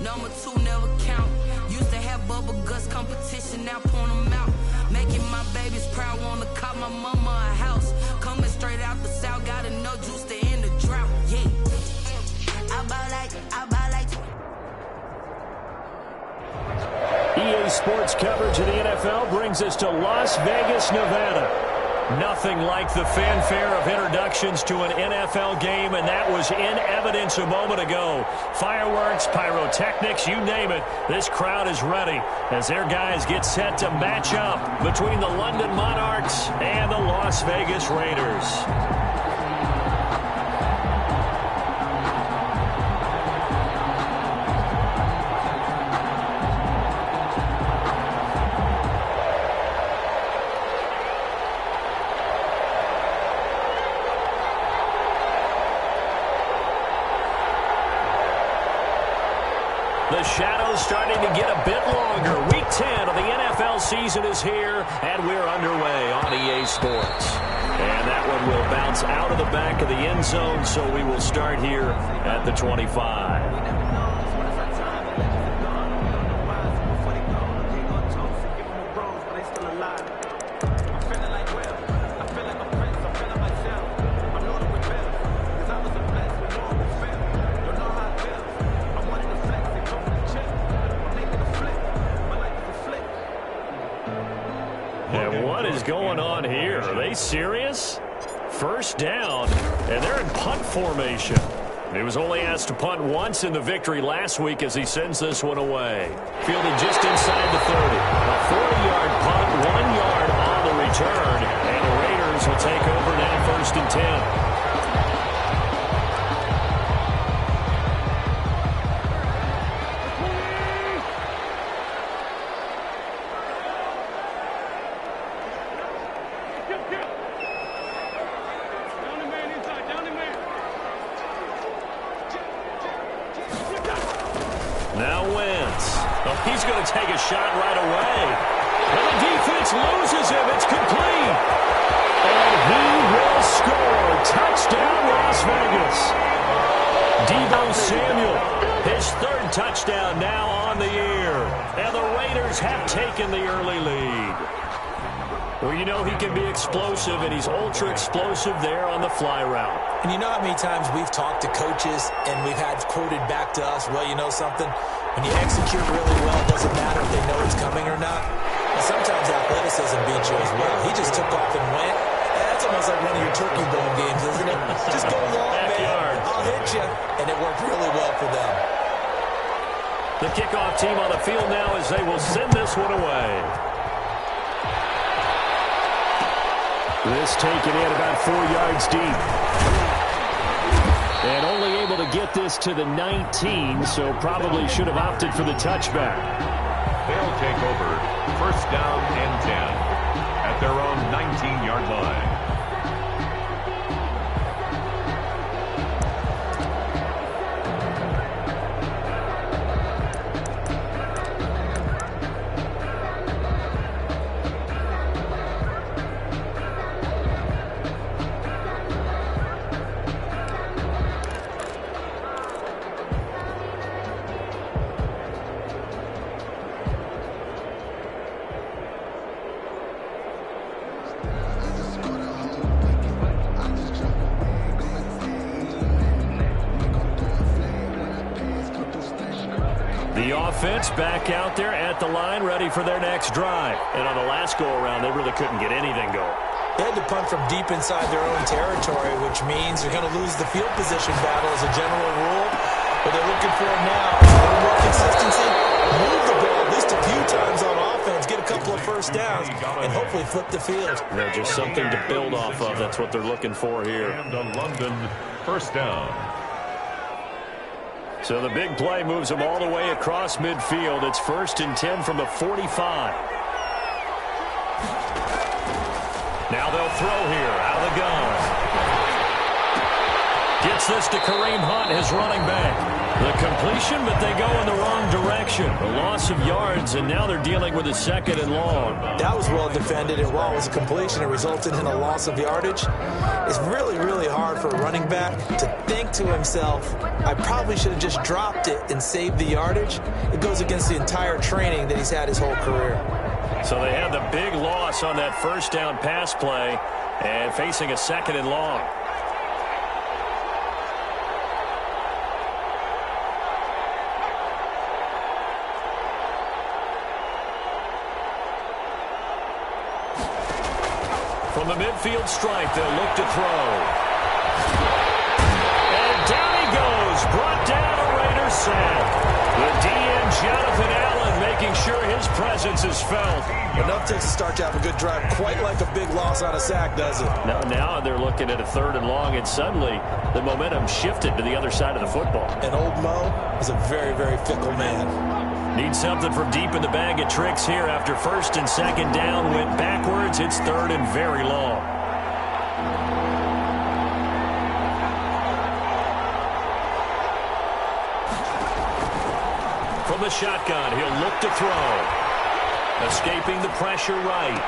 number two never count. Used to have bubble guts competition, now point them out. Making my babies proud, wanna cop my mama a house. Coming straight out the south, got enough juice to end the drought. Yeah, I buy like. EA Sports coverage of the NFL brings us to Las Vegas, Nevada. Nothing like the fanfare of introductions to an NFL game, and that was in evidence a moment ago. Fireworks, pyrotechnics, you name it. This crowd is ready as their guys get set to match up between the London Monarchs and the Las Vegas Raiders. The shadow's starting to get a bit longer. Week 10 of the NFL season is here, and we're underway on EA Sports. And that one will bounce out of the back of the end zone, so we will start here at the 25. Going on here? Are they serious? First down, and they're in punt formation. He was only asked to punt once in the victory last week as he sends this one away. Fielded just inside the 30. A 40-yard punt, 1 yard on the return, and the Raiders will take over now, 1st and 10. He's going to take a shot right away. And the defense loses him. It's complete. And he will score. Touchdown, Las Vegas. Deebo Samuel, his 3rd touchdown now on the year. And the Raiders have taken the early lead. Well, you know he can be explosive, and he's ultra-explosive there on the fly route. And you know how many times we've talked to coaches, and we've had quoted back to us, well, you know something? When you execute really well, it doesn't matter if they know it's coming or not. And sometimes athleticism beats you as well. He just took off and went. That's almost like one of your turkey bowl games, isn't it? Just go long, man. I'll hit you. And it worked really well for them. The kickoff team on the field now as they will send this one away. This taken in about 4 yards deep. And only able to get this to the 19, so probably should have opted for the touchback. They'll take over 1st down and 10 at their own 19-yard line. Offense back out there at the line, ready for their next drive. And on the last go-around, they really couldn't get anything going. They had to punt from deep inside their own territory, which means they're going to lose the field position battle as a general rule. What they're looking for now is a little more consistency. Move the ball at least a few times on offense, get a couple of first downs, and hopefully flip the field. They're just something to build off of. That's what they're looking for here. And a London 1st down. So the big play moves them all the way across midfield. It's 1st and 10 from the 45. Now they'll throw here out of the gun. gets this to Kareem Hunt, his running back. The completion, but they go in the wrong direction. A loss of yards, and now they're dealing with a 2nd and long. That was well defended, and while it was a completion, it resulted in a loss of yardage. It's really, really hard for a running back to think to himself, I probably should have just dropped it and saved the yardage. It goes against the entire training that he's had his whole career. So they had the big loss on that first down pass play and facing a 2nd and long. From the midfield stripe, they'll look to throw. And down he goes, brought down a Raider sack. The DN, Jonathan Allen, making sure his presence is felt. Enough takes to start to have a good drive, quite like a big loss on a sack, does it? Now they're looking at a 3rd and long, and suddenly the momentum shifted to the other side of the football. And old Mo is a very, very fickle man. Need something from deep in the bag of tricks here after 1st and 2nd down. Went backwards. It's 3rd and very long. From the shotgun, he'll look to throw. Escaping the pressure right.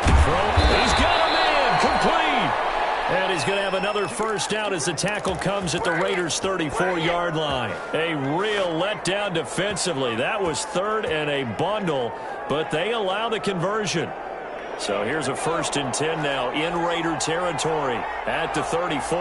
He's got a man. Complete. And he's going to have another 1st down as the tackle comes at the Raiders' 34-yard line. A real letdown defensively. That was 3rd and a bundle, but they allow the conversion. So here's a 1st and 10 now in Raider territory at the 34.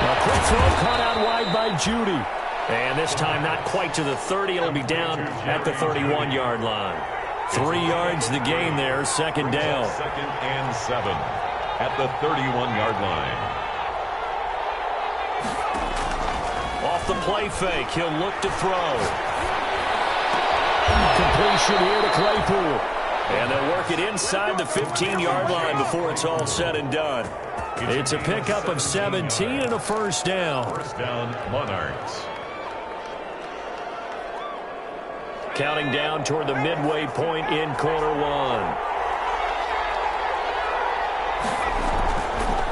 A quick throw caught out wide by Judy. And this time not quite to the 30. It'll be down at the 31-yard line. 3 yards the gain there, 2nd down. 2nd and 7 at the 31-yard line. Off the play fake, he'll look to throw. Completion here to Claypool. And they'll work it inside the 15-yard line before it's all said and done. It's a pickup of 17 and a 1st down. 1st down, Monarchs. Counting down toward the midway point in quarter 1.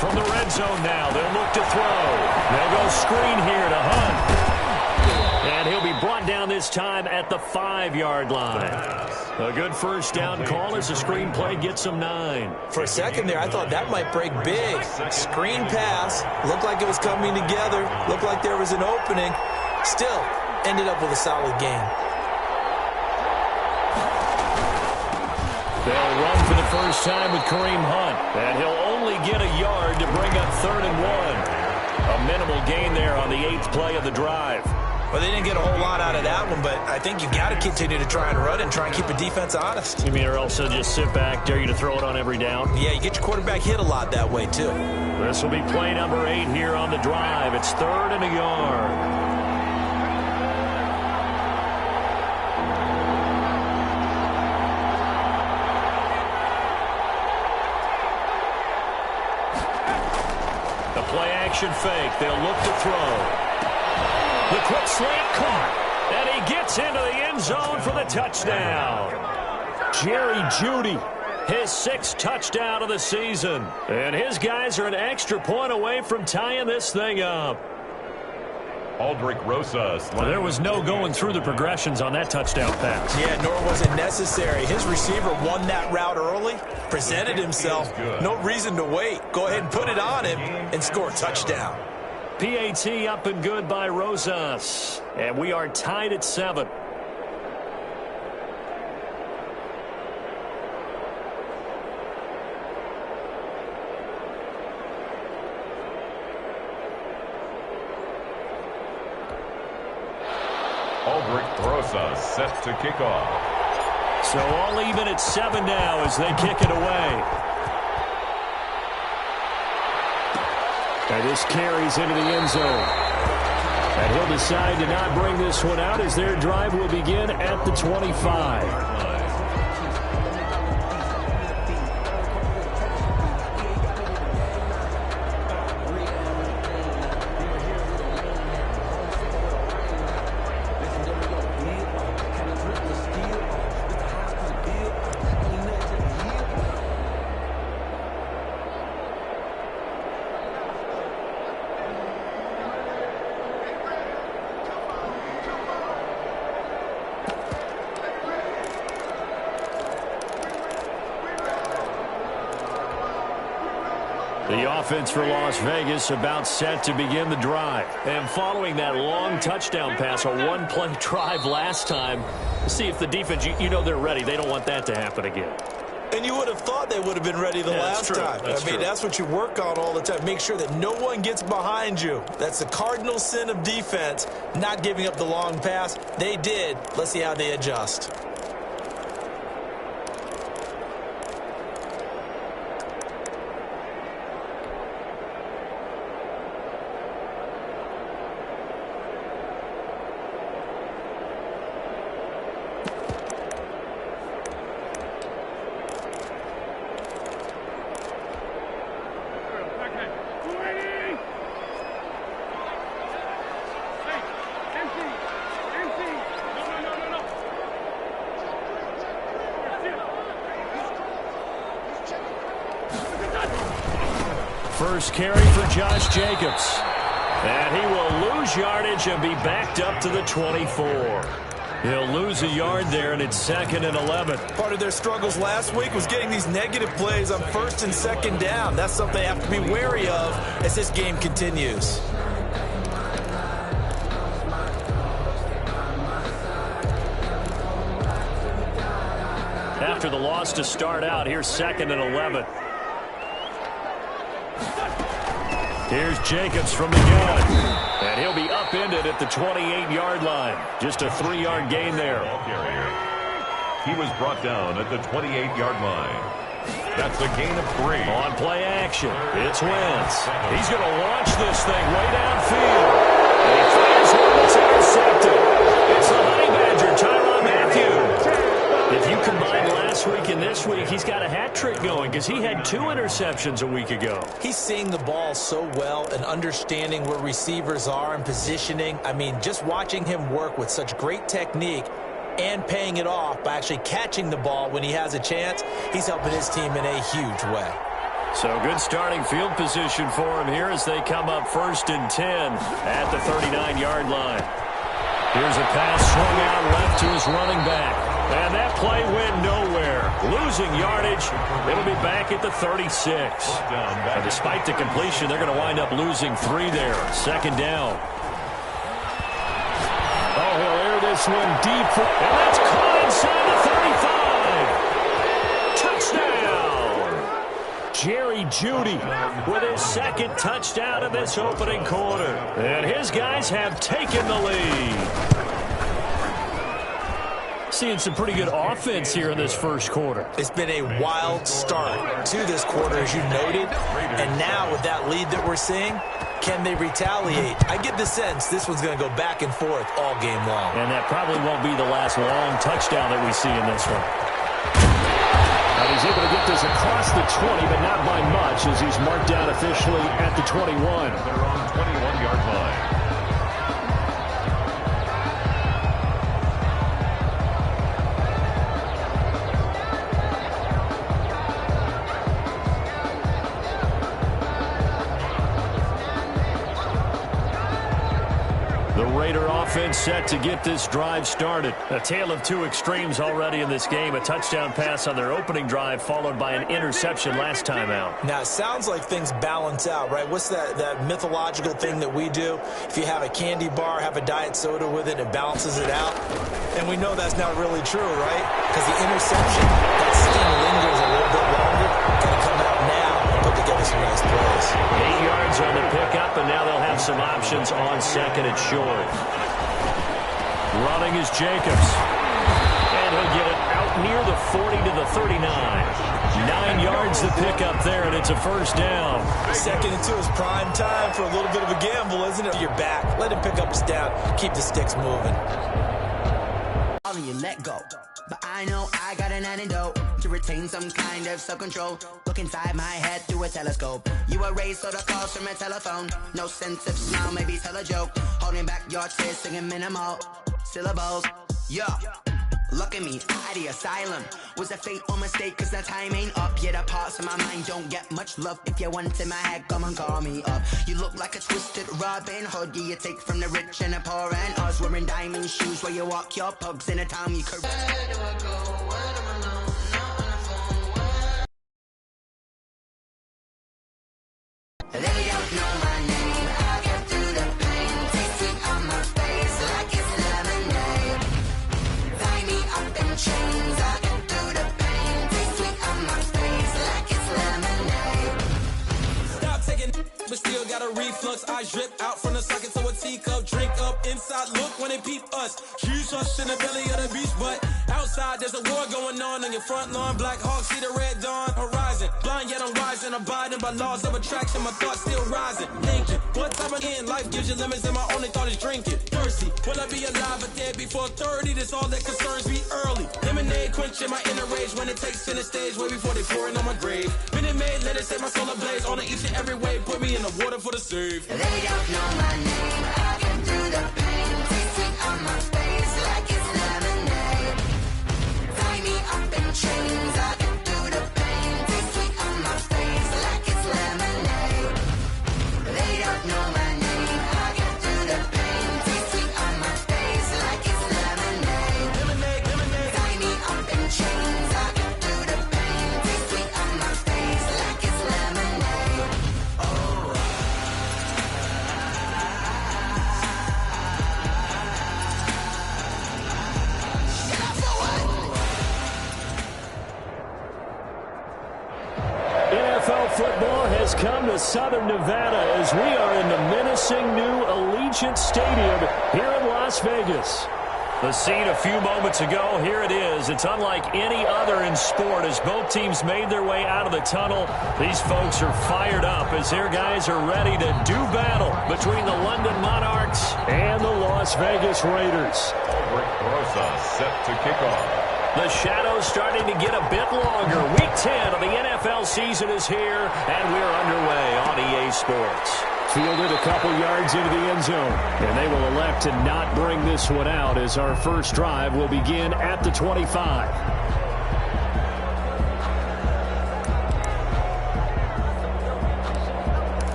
From the red zone now, they'll look to throw. They'll go screen here to Hunt. And he'll be brought down this time at the 5-yard line. A good 1st down call as the screen play gets him 9. For a second there, I thought that might break big. Screen pass. Looked like it was coming together. Looked like there was an opening. Still, ended up with a solid game. They'll run for the 1st time with Kareem Hunt. And he'll only get a yard to bring up 3rd and 1. A minimal gain there on the 8th play of the drive. Well, they didn't get a whole lot out of that one, but I think you've got to continue to try and run and try and keep the defense honest. You mean, or else they'll just sit back, dare you to throw it on every down? Yeah, you get your quarterback hit a lot that way, too. This will be play number 8 here on the drive. It's 3rd and a yard. Play action fake. They'll look to throw. The quick slant caught. And he gets into the end zone for the touchdown. Jerry Jeudy, his 6th touchdown of the season. And his guys are an extra point away from tying this thing up. Aldrich Rosas. Well, there was no going through the progressions on that touchdown pass. Yeah, nor was it necessary. His receiver won that route early, presented himself. No reason to wait. Go ahead and put it on him and score a touchdown. PAT up and good by Rosas. And we are tied at 7. Aldrich Rosas set to kick off. So all even at 7 now as they kick it away. And this carries into the end zone. And he'll decide to not bring this one out as their drive will begin at the 25. The offense for Las Vegas about set to begin the drive. And following that long touchdown pass, a one-play drive last time, see if the defense, you know they're ready. They don't want that to happen again. And you would have thought they would have been ready the last time. I mean, that's what you work on all the time. Make sure that no one gets behind you. That's the cardinal sin of defense, not giving up the long pass. They did. Let's see how they adjust. First carry for Josh Jacobs. And he will lose yardage and be backed up to the 24. He'll lose a yard there, and it's 2nd and 11. Part of their struggles last week was getting these negative plays on 1st and 2nd down. That's something they have to be wary of as this game continues. After the loss to start out, here's 2nd and 11. Here's Jacobs from the gun. And he'll be upended at the 28-yard line. Just a 3-yard gain there. He was brought down at the 28-yard line. That's a gain of 3. On play action, it's Wentz. He's going to launch this thing way downfield. And he fires one that's intercepted. It's the Honey Badger, Tyrann Mathieu. If you combine last week and this week, he's got a hat trick going because he had 2 interceptions a week ago. He's seeing the ball so well and understanding where receivers are and positioning. I mean, just watching him work with such great technique and paying it off by actually catching the ball when he has a chance, he's helping his team in a huge way. So good starting field position for him here as they come up 1st and 10 at the 39-yard line. Here's a pass swung out left to his running back. And that play went nowhere. Losing yardage. It'll be back at the 36. And despite the completion, they're going to wind up losing 3 there. 2nd down. Oh, he'll air this one deep. And that's caught inside the 35. Touchdown. Jerry Jeudy with his 2nd touchdown in this opening quarter. And his guys have taken the lead. Seeing some pretty good offense here in this first quarter. It's been a wild start to this quarter, as you noted. And now with that lead that we're seeing, can they retaliate? I get the sense this one's going to go back and forth all game long. And that probably won't be the last long touchdown that we see in this one. Now he's able to get this across the 20, but not by much, as he's marked down officially at the 21. They're on 21-yard line. The Raider offense set to get this drive started. A tale of 2 extremes already in this game. A touchdown pass on their opening drive, followed by an interception last time out. Now, it sounds like things balance out, right? What's that mythological thing that we do? If you have a candy bar, have a diet soda with it, it balances it out. And we know that's not really true, right? Because the interception, that sting lingers a little bit longer. Got to come out now and put together some nice plays. 8 yards on the pickup, and now they'll have some options on 2nd and short. Running is Jacobs. And he'll get it out near the 40 to the 39. 9 yards the pickup there, and it's a 1st down. 2nd and 2 is prime time for a little bit of a gamble, isn't it? You're back. Let him pick up his down. Keep the sticks moving. You let go, but I know I got an antidote to retain some kind of self-control. Look inside my head through a telescope. You erase all the calls from a telephone. No sense of smile, maybe tell a joke. Holding back your tears, singing minimal syllables. Yeah, look at me, out the asylum. Was a fate or mistake, cause the time ain't up. Yet the parts of my mind don't get much love. If you want in my head, come and call me up. You look like a twisted Robin Hood. Yeah, you take from the rich and the poor and us. Wearing diamond shoes while you walk your pugs in a town you could. Where do I go? They don't know my name. I get through the pain. Taste sweet on my face like it's lemonade. Tie me up in chains. I get through the pain. Taste sweet on my face like it's lemonade. Stop taking but still got a reflux. I drip out from the socket to a teacup. Drink up inside, look when they peep us. She's us in the belly of the beast, but outside there's a war going on your front lawn. Black Hawk, see the red dawn horizon. Blind yet I'm rising, abiding by laws of attraction. My thoughts still rising, thinking what time again? Life gives you limits and my only thought is drinking. Thirsty, will I be alive or dead before 30? That's all that concerns me early. Lemonade quenching my inner rage when it takes center stage way before they pour it on my grave. Minute Maid, let it set my soul ablaze on each and every way. Put me in the water for the save. They don't know my name. I get through the pain. Taste sweet on my face like it's lemonade. Tie me up in chains. I get through the pain. Taste sweet on my face like it's lemonade. They don't know my name. I get through the pain. Taste sweet on my face like it's lemonade. Lemonade, lemonade. Tie me up in chains. I get through the pain. Taste sweet on my face like it's lemonade. NFL football has come to Southern Nevada as we are in the menacing new Allegiant Stadium here in Las Vegas. The scene a few moments ago, here it is. It's unlike any other in sport as both teams made their way out of the tunnel. These folks are fired up as their guys are ready to do battle between the London Monarchs and the Las Vegas Raiders. Albert Rosa set to kick off. The shadow's starting to get a bit longer. Week 10 of the NFL season is here, and we're underway on EA Sports. Fielded a couple yards into the end zone, and they will elect to not bring this one out as our first drive will begin at the 25.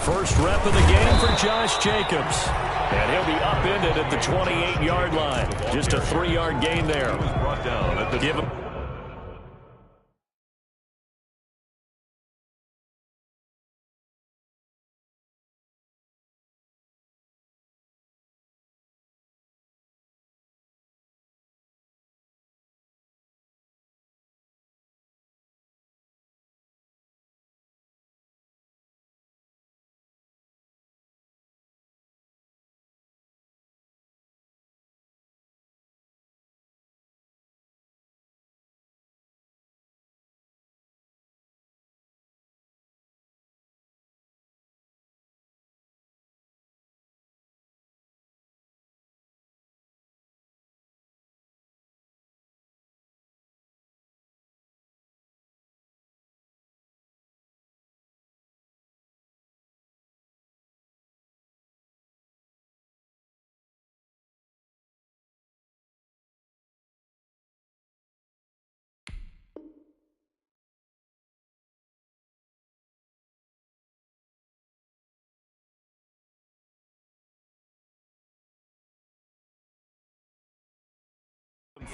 First rep of the game for Josh Jacobs. And he'll be upended at the 28-yard line. Just a 3-yard gain there. Brought down at the Give him.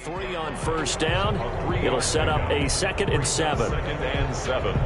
Three on first down. It'll set up a 2nd and 7. 2nd and 7.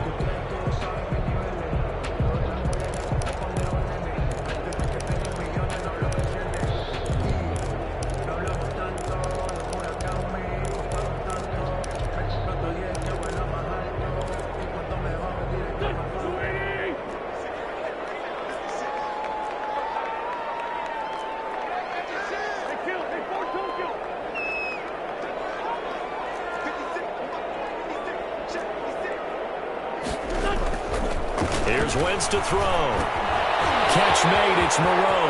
Here's Wentz to throw. Catch made, it's Moreau.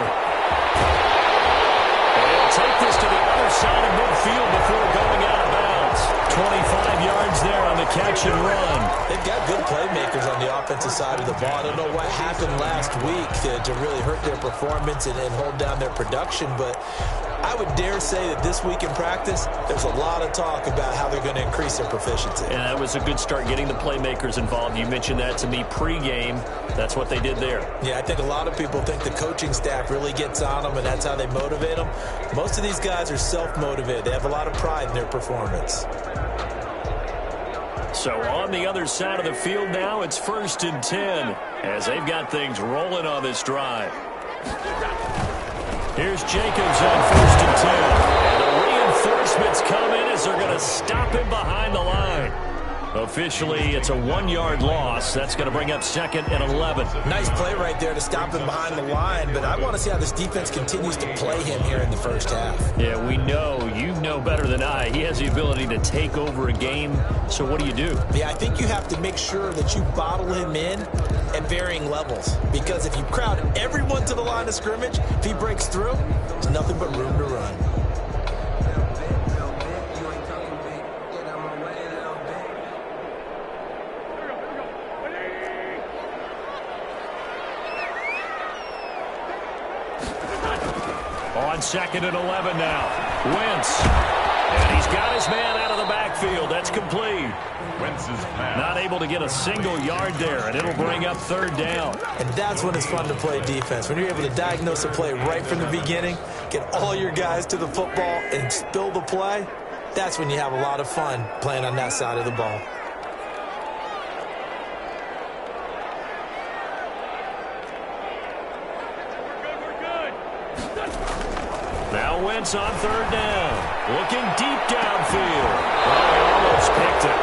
They'll take this to the other side of midfield before going out of bounds. 25 yards there on the catch and run. They've got good playmakers on the offensive side of the ball. I don't know what happened last week to really hurt their performance and hold down their production, but I would dare say that this week in practice, there's a lot of talk about how they're going to increase their proficiency. And that was a good start, getting the playmakers involved. You mentioned that to me pregame. That's what they did there. Yeah, I think a lot of people think the coaching staff really gets on them, and that's how they motivate them. Most of these guys are self-motivated. They have a lot of pride in their performance. So on the other side of the field now, it's 1st and 10 as they've got things rolling on this drive. Here's Jacobs on 1st and 10. And the reinforcements come in as they're going to stop him behind the line. Officially, it's a 1-yard loss. That's going to bring up 2nd and 11. Nice play right there to stop him behind the line, but I want to see how this defense continues to play him here in the first half. Yeah, we know. You know better than I. He has the ability to take over a game. So what do you do? Yeah, I think you have to make sure that you bottle him in at varying levels, because if you crowd everyone to the line of scrimmage, if he breaks through, there's nothing but room to run. On 2nd and 11 now. Wentz. And he's got his man out of the backfield. That's complete. Wentz's pass. Not able to get a single yard there, and it'll bring up 3rd down. And that's when it's fun to play defense. When you're able to diagnose a play right from the beginning, get all your guys to the football, and spill the play, that's when you have a lot of fun playing on that side of the ball. Now Wentz on 3rd down. Looking deep downfield. Oh, he almost picked it.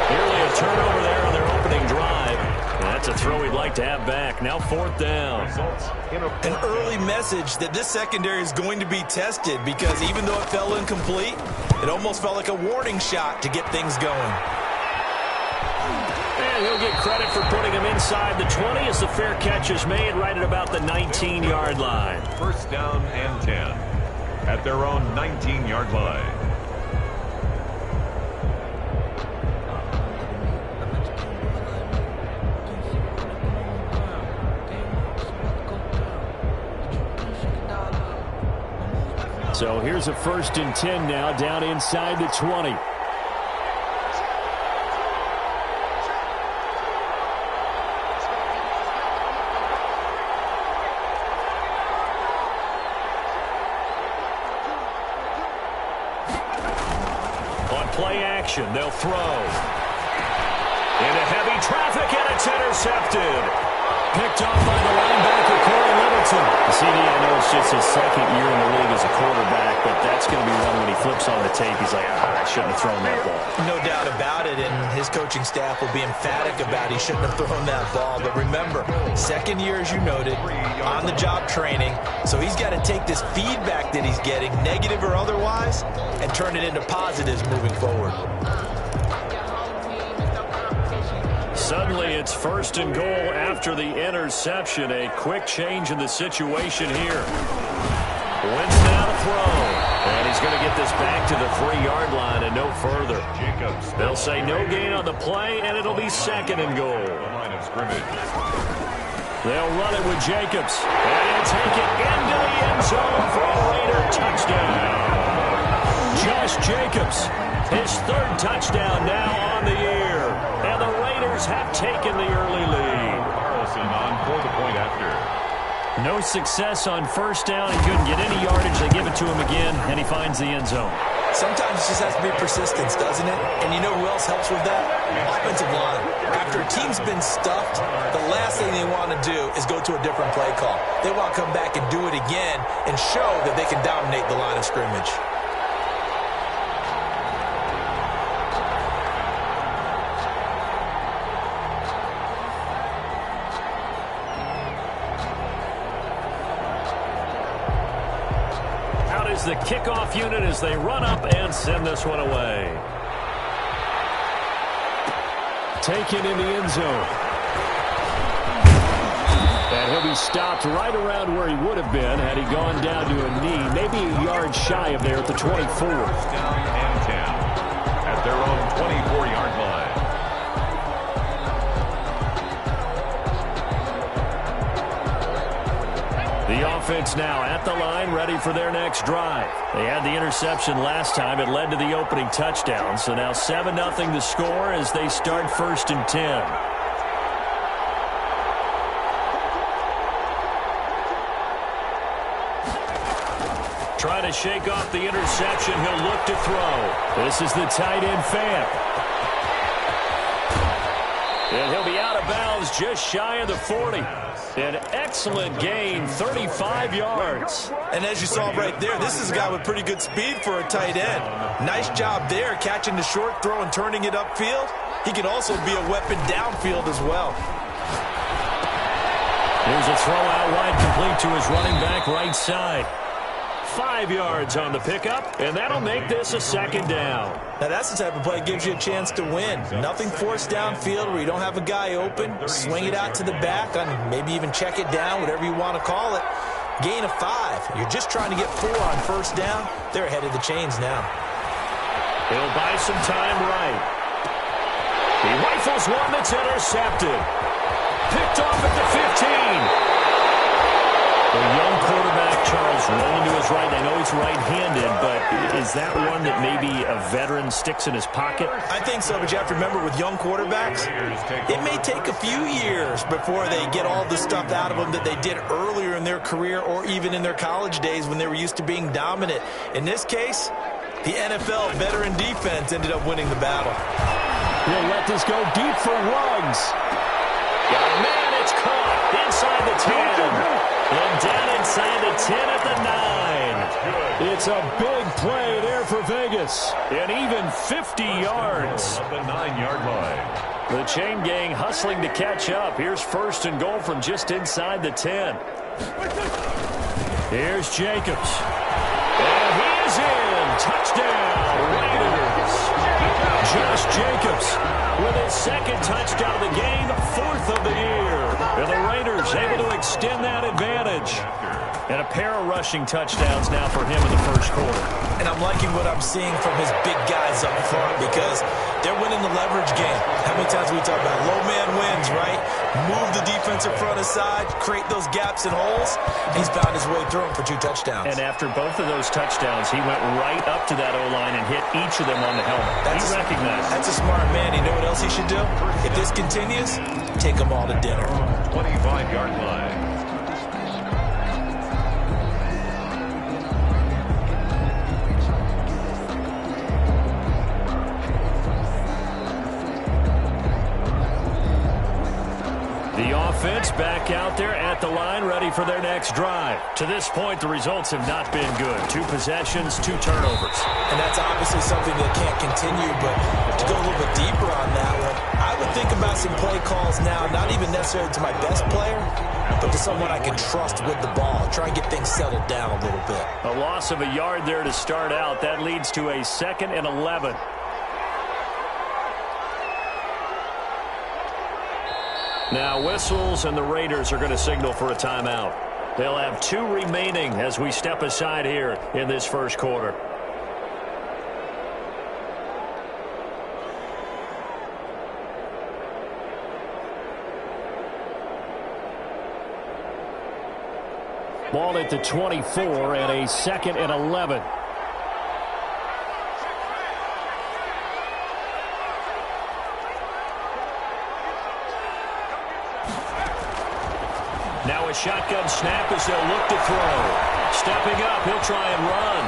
Nearly a turnover there on their opening drive. And that's a throw he'd like to have back. Now 4th down. An early message that this secondary is going to be tested, because even though it fell incomplete, it almost felt like a warning shot to get things going. And he'll get credit for putting him inside the 20 as the fair catch is made right at about the 19-yard line. 1st down and 10 at their own 19-yard line. So here's a 1st and 10 now, down inside the 20. Play action, they'll throw. Into heavy traffic, and it's intercepted. Picked off by the linebacker, Corey Littleton. CD, I know it's just his 2nd year in the league as a quarterback, but that's going to be one when he flips on the tape, he's like, I shouldn't have thrown that ball. No doubt about it, and his coaching staff will be emphatic about he shouldn't have thrown that ball. But remember, 2nd year, as you noted, on-the-job training, so he's got to take this feedback that he's getting, negative or otherwise, and turn it into positives moving forward. Suddenly, it's 1st and goal after the interception. A quick change in the situation here. Wentz now to throw. And he's going to get this back to the 3-yard line and no further. They'll say no gain on the play, and it'll be 2nd and goal. Line of scrimmage. They'll run it with Jacobs. And he'll take it into the end zone for a Raider touchdown. Josh Jacobs, his 3rd touchdown now on the year. And the Raiders have taken the early lead. Carlson on for the point after. No success on 1st down. He couldn't get any yardage. They give it to him again, and he finds the end zone. Sometimes it just has to be persistence, doesn't it? And you know who else helps with that? Offensive line. After a team's been stuffed, the last thing they want to do is go to a different play call. They want to come back and do it again and show that they can dominate the line of scrimmage. The kickoff unit as they run up and send this one away. Taken in the end zone. And he'll be stopped right around where he would have been had he gone down to a knee, maybe a yard shy of there at the 24. Down and 10 at their own 24-yard line. The offense now at the line, ready for their next drive. They had the interception last time. It led to the opening touchdown. So now 7-0 the score as they start 1st and 10. Trying to shake off the interception. He'll look to throw. This is the tight end Fant. And he'll be out of bounds just shy of the 40. An excellent gain, 35 yards. And as you saw right there, this is a guy with pretty good speed for a tight end. Nice job there, catching the short throw and turning it upfield. He can also be a weapon downfield as well. Here's a throw out wide, complete to his running back right side. 5 yards on the pickup, and that'll make this a 2nd down. Now that's the type of play that gives you a chance to win. Nothing forced downfield where you don't have a guy open. Swing it out to the back, and maybe even check it down, whatever you want to call it. Gain of 5. You're just trying to get 4 on 1st down. They're ahead of the chains now. He'll buy some time right. He rifles one that's intercepted. Picked off at the 15. The young quarterback, Charles, rolling to his right. I know he's right-handed, but is that one that maybe a veteran sticks in his pocket? I think so, but you have to remember with young quarterbacks, it may take a few years before they get all the stuff out of them that they did earlier in their career or even in their college days when they were used to being dominant. In this case, the NFL veteran defense ended up winning the battle. He'll let this go deep for Ruggs. Got a man, it's caught inside the 10. And down inside the 10 at the 9. It's a big play there for Vegas. And even 50 yards. The 9-yard line. The chain gang hustling to catch up. Here's 1st and goal from just inside the 10. Here's Jacobs. And he is in. Touchdown, Raiders. Josh Jacobs with his 2nd touchdown of the game, 4th of the year. And the Raiders able to extend that advantage. And a pair of rushing touchdowns now for him in the 1st quarter. And I'm liking what I'm seeing from his big guys up front because they're winning the leverage game. How many times we talk about low man wins, right? Move the defensive front aside, create those gaps and holes. He's found his way through them for 2 touchdowns. And after both of those touchdowns, he went right up to that O-line and hit each of them on the helmet. He recognized it. That's a smart man. You know what else he should do? If this continues, take them all to dinner. 25-yard line. The offense back out there at the line, ready for their next drive. To this point, the results have not been good. 2 possessions, 2 turnovers. And that's obviously something that can't continue, but to go a little bit deeper on that one, I would think about some play calls now, not even necessarily to my best player, but to someone I can trust with the ball. Try and get things settled down a little bit. A loss of a yard there to start out. That leads to a 2nd and 11. Now whistles, and the Raiders are going to signal for a timeout. They'll have 2 remaining as we step aside here in this 1st quarter. Ball at the 24 and a 2nd and 11. Now a shotgun snap as they'll look to throw. Stepping up, he'll try and run.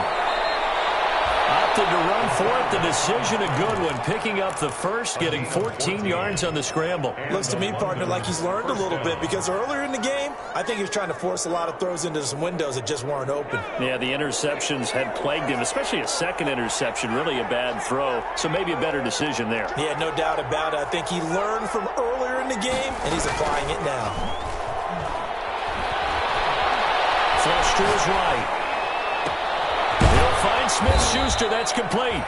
Opted to run for it. The decision, a good one. Picking up the 1st, getting 14 yards on the scramble. Looks to me, partner, like he's learned a little bit because earlier in the game, I think he was trying to force a lot of throws into some windows that just weren't open. Yeah, the interceptions had plagued him, especially a 2nd interception, really a bad throw. So maybe a better decision there. Yeah, no doubt about it. I think he learned from earlier in the game, and he's applying it now. Flush to his right. He'll find Smith-Schuster. That's complete.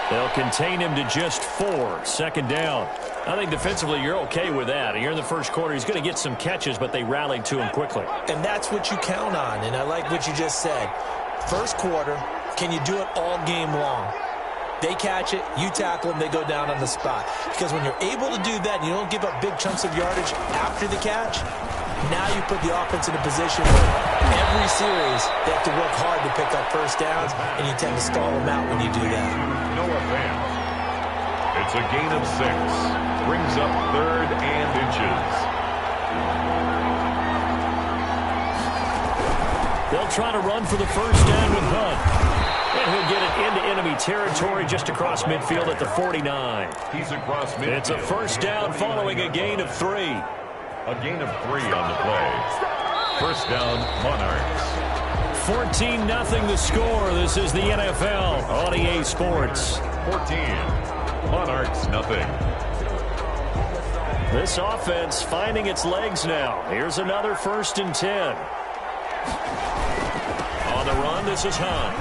They'll contain him to just 4. 2nd down. I think defensively you're okay with that. Here in the 1st quarter, he's going to get some catches, but they rallied to him quickly. And that's what you count on, and I like what you just said. 1st quarter, can you do it all game long? They catch it, you tackle them, they go down on the spot. Because when you're able to do that and you don't give up big chunks of yardage after the catch, now you put the offense in a position where every series they have to work hard to pick up first downs, and you tend to stall them out when you do that. No offense. It's a gain of 6. Brings up 3rd and inches. They'll try to run for the first down with Hunt. And he'll get it into enemy territory just across midfield at the 49. He's across midfield. It's a first down following a gain of 3. A gain of 3 on the play. First down, Monarchs. 14-0 the score. This is the NFL on EA Sports. 14. Monarchs, nothing. This offense finding its legs now. Here's another 1st and 10. On the run, this is Hunt.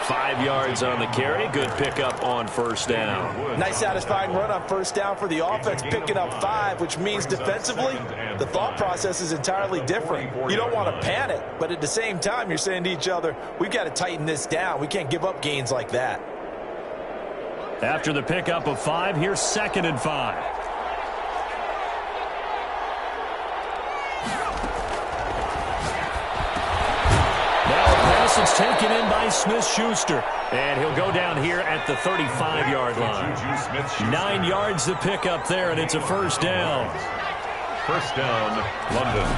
5 yards on the carry. Good pickup on first down. Nice satisfying run on first down for the offense, picking up 5, which means defensively, the thought process is entirely different. You don't want to panic, but at the same time, you're saying to each other, we've got to tighten this down. We can't give up gains like that. After the pickup of 5, here's 2nd and 5. It's taken in by Smith-Schuster. And he'll go down here at the 35-yard line. 9 yards to pick up there, and it's a first down. First down, London.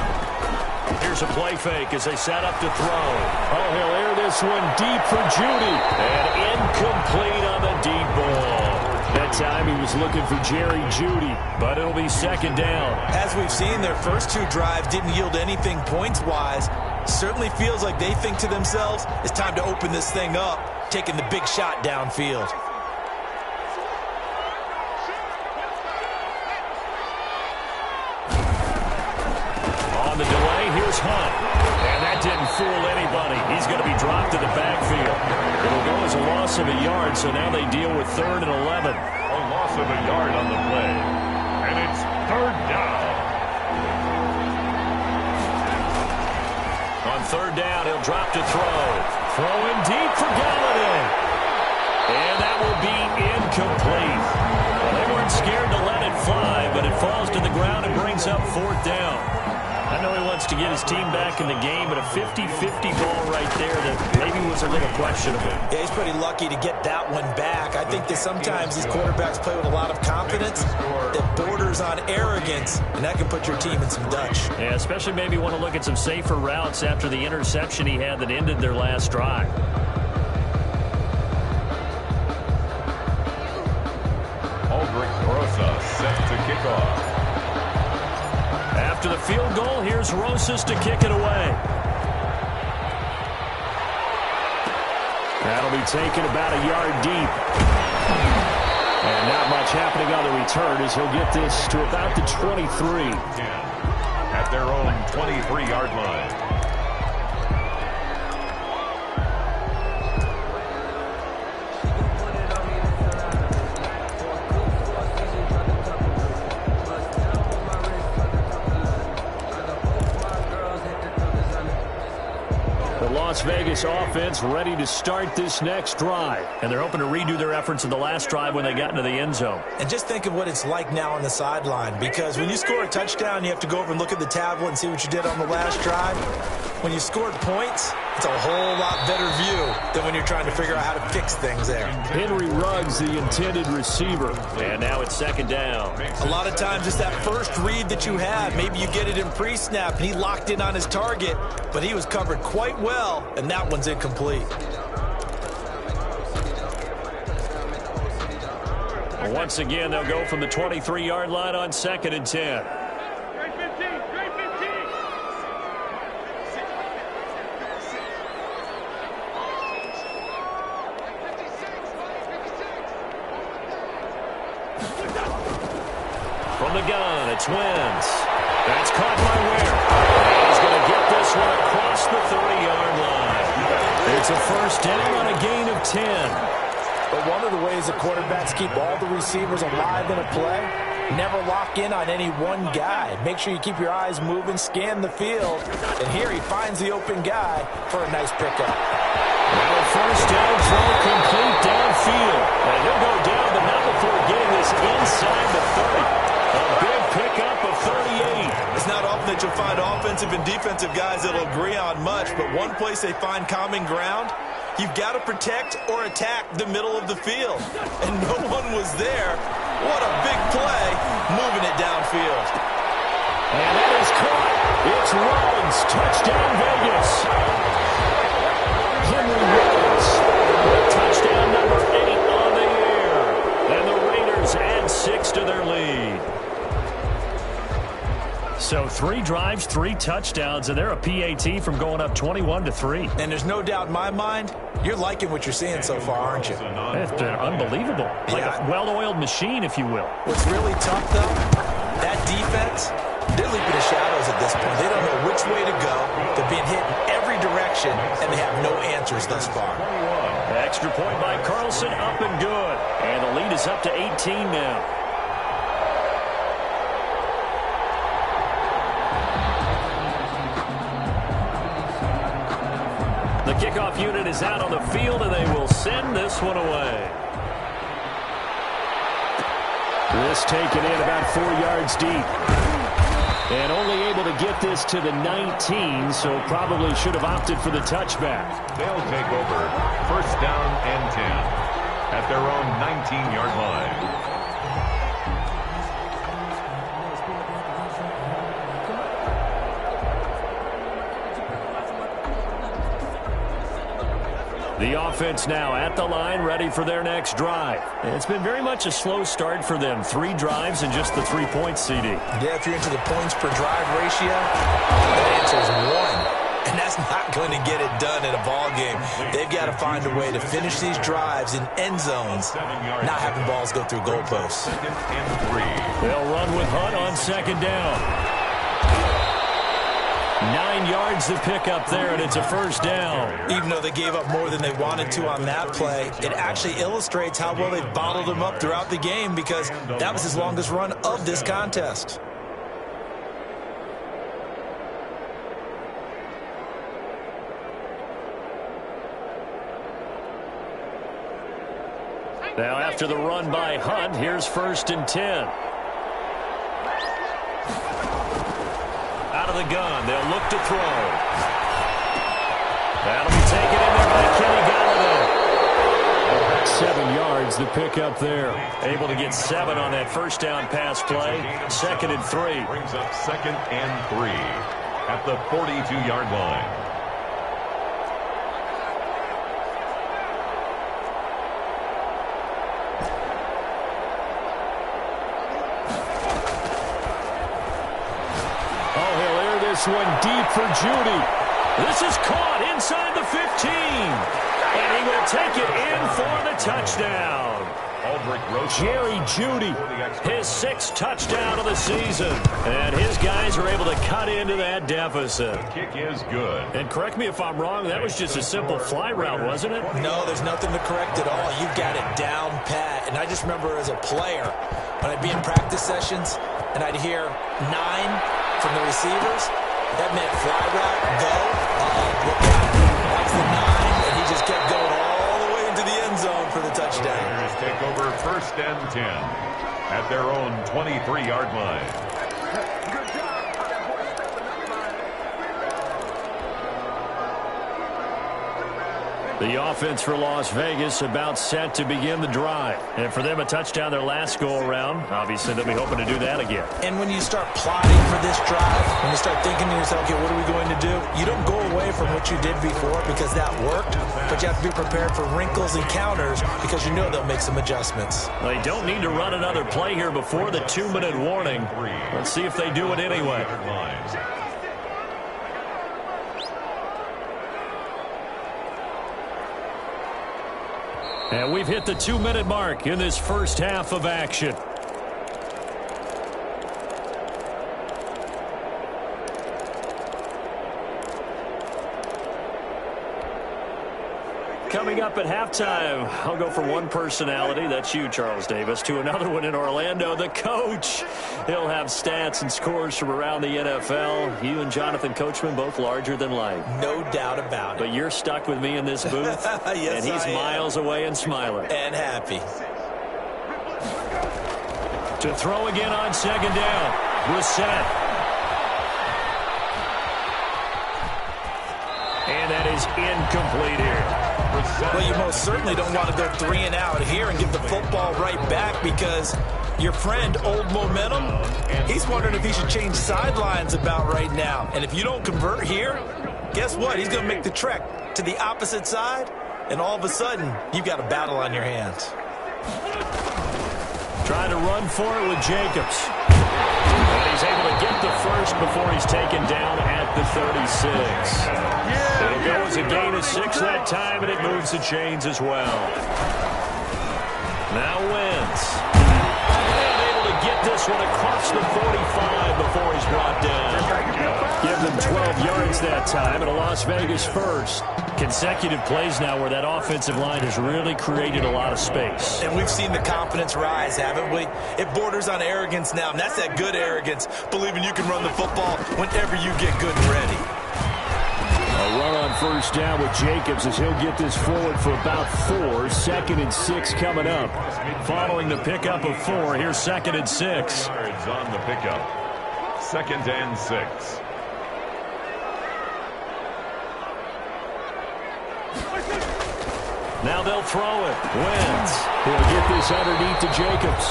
Here's a play fake as they set up to throw. Oh, he'll air this one deep for Judy. And incomplete on the deep ball. That time he was looking for Jerry Judy, but it'll be 2nd down. As we've seen, their first 2 drives didn't yield anything points-wise. Certainly feels like they think to themselves, it's time to open this thing up, taking the big shot downfield. On the delay, here's Hunt. And that didn't fool anybody. He's going to be dropped in the backfield. It'll go as a loss of a yard, so now they deal with 3rd and 11. A loss of a yard on the play. And it's 3rd down. On 3rd down, he'll drop to throw. Throwing deep for Galladay. And that will be incomplete. Well, they weren't scared to let it fly, but it falls to the ground and brings up 4th down. I know he wants to get his team back in the game, but a 50-50 ball right there that maybe was a little questionable. Yeah, he's pretty lucky to get that one back. I think that sometimes these quarterbacks play with a lot of confidence that borders on arrogance, and that can put your team in some Dutch. Yeah, especially maybe want to look at some safer routes after the interception he had that ended their last drive. Aldrich Rosa set to kick off. After the field goal, here's Rosas to kick it away. That'll be taken about a yard deep. And not much happening on the return as he'll get this to about the 23. At their own 23-yard line. Las Vegas offense ready to start this next drive. And they're hoping to redo their efforts in the last drive when they got into the end zone. And just think of what it's like now on the sideline, because when you score a touchdown, you have to go over and look at the tablet and see what you did on the last drive. When you scored points, it's a whole lot better view than when you're trying to figure out how to fix things there. Henry Ruggs, the intended receiver. And now it's 2nd down. A lot of times it's that first read that you have. Maybe you get it in pre-snap, and he locked in on his target, but he was covered quite well, and that one's incomplete. Once again, they'll go from the 23-yard line on 2nd and 10. From the gun, it's Wentz. That's caught by Ware. He's going to get this one across the 30-yard line. It's a first down on a gain of 10. But one of the ways the quarterbacks keep all the receivers alive in a play Never lock in on any one guy. Make sure you keep your eyes moving, scan the field. And here he finds the open guy for a nice pickup. Now a first down throw complete downfield. And he'll go down, but not before getting this inside the 30. A big pickup of 38. It's not often that you'll find offensive and defensive guys that'll agree on much, but one place they find common ground, you've got to protect or attack the middle of the field. And no one was there. What a big play, moving it downfield. And that is caught. It's Rollins. Touchdown, Vegas. Henry Rollins. Touchdown number 8 on the air. And the Raiders add 6 to their lead. So 3 drives, 3 touchdowns, and they're a PAT from going up 21-3. And there's no doubt in my mind, you're liking what you're seeing so far, aren't you? It's been unbelievable. Like a well-oiled machine, if you will. What's really tough, though, that defense, they're leaping the shadows at this point. They don't know which way to go. They're being hit in every direction, and they have no answers thus far. Extra point by Carlson, up and good. And the lead is up to 18 now. The kickoff unit is out on the field, and they will send this one away. This taken in about 4 yards deep. And only able to get this to the 19, so probably should have opted for the touchback. They'll take over first down and 10 at their own 19-yard line. The offense now at the line, ready for their next drive. It's been very much a slow start for them. 3 drives and just the 3 points, CD. Yeah, if you're into the points per drive ratio, the answer is 1. And that's not going to get it done in a ball game. They've got to find a way to finish these drives in end zones, not having balls go through goalposts. They'll run with Hunt on second down. 9 yards to pick up there, and it's a first down. Even though they gave up more than they wanted to on that play, it actually illustrates how well they've bottled them up throughout the game, because that was his longest run of this contest. Now after the run by Hunt, here's 1st and 10. Out of the gun, they'll look to throw. That'll be taken in there by Kenny Galladay. 7 yards to pick up there. Able to get 7 on that first down pass play. 2nd and 3. Brings up 2nd and 3 at the 42-yard line. This one deep for Judy. This is caught inside the 15. And he will take it in for the touchdown. Jerry Judy, his 6th touchdown of the season. And his guys are able to cut into that deficit. The kick is good. And correct me if I'm wrong, that was just a simple fly route, wasn't it? No, there's nothing to correct at all. You got it down pat. And I just remember as a player, when I'd be in practice sessions, and I'd hear 9 from the receivers, that meant fly route, go, look out. That's the 9, and he just kept going all the way into the end zone for the touchdown. Raiders take over 1st and 10 at their own 23-yard line. The offense for Las Vegas about set to begin the drive. And for them, a touchdown their last go-around. Obviously, they'll be hoping to do that again. And when you start plotting for this drive, when you start thinking to yourself, okay, what are we going to do? You don't go away from what you did before because that worked, but you have to be prepared for wrinkles and counters because you know they'll make some adjustments. They don't need to run another play here before the 2-minute warning. Let's see if they do it anyway. And we've hit the 2-minute mark in this first half of action. Coming up at halftime, I'll go from one personality, that's you, Charles Davis, to another one in Orlando, the coach. He'll have stats and scores from around the NFL. You and Jonathan Coachman, both larger than life. No doubt about it. But you're stuck with me in this booth, yes, and he's miles away and smiling. And happy. To throw again on second down. Brissett. And that is incomplete here. Well, you most certainly don't want to go 3 and out here and give the football right back because your friend, Old Momentum, he's wondering if he should change sidelines about right now. And if you don't convert here, guess what? He's going to make the trek to the opposite side, and all of a sudden, you've got a battle on your hands. Trying to run for it with Jacobs. And he's able to get the first before he's taken down at the 36. It'll go as a gain of 6 that time, and it moves the chains as well. Now Wentz. And able to get this one across the 45 before he's brought down. Give them 12 yards that time, and a Las Vegas first. Consecutive plays now where that offensive line has really created a lot of space. And we've seen the confidence rise, haven't we? It borders on arrogance now, and that's that good arrogance, believing you can run the football whenever you get good and ready. A run on first down with Jacobs as he'll get this forward for about 4. 2nd and 6 coming up. Following the pickup of 4, here's 2nd and 6. Yards on the pickup. 2nd and 6. Now they'll throw it. Wentz. He'll get this underneath to Jacobs.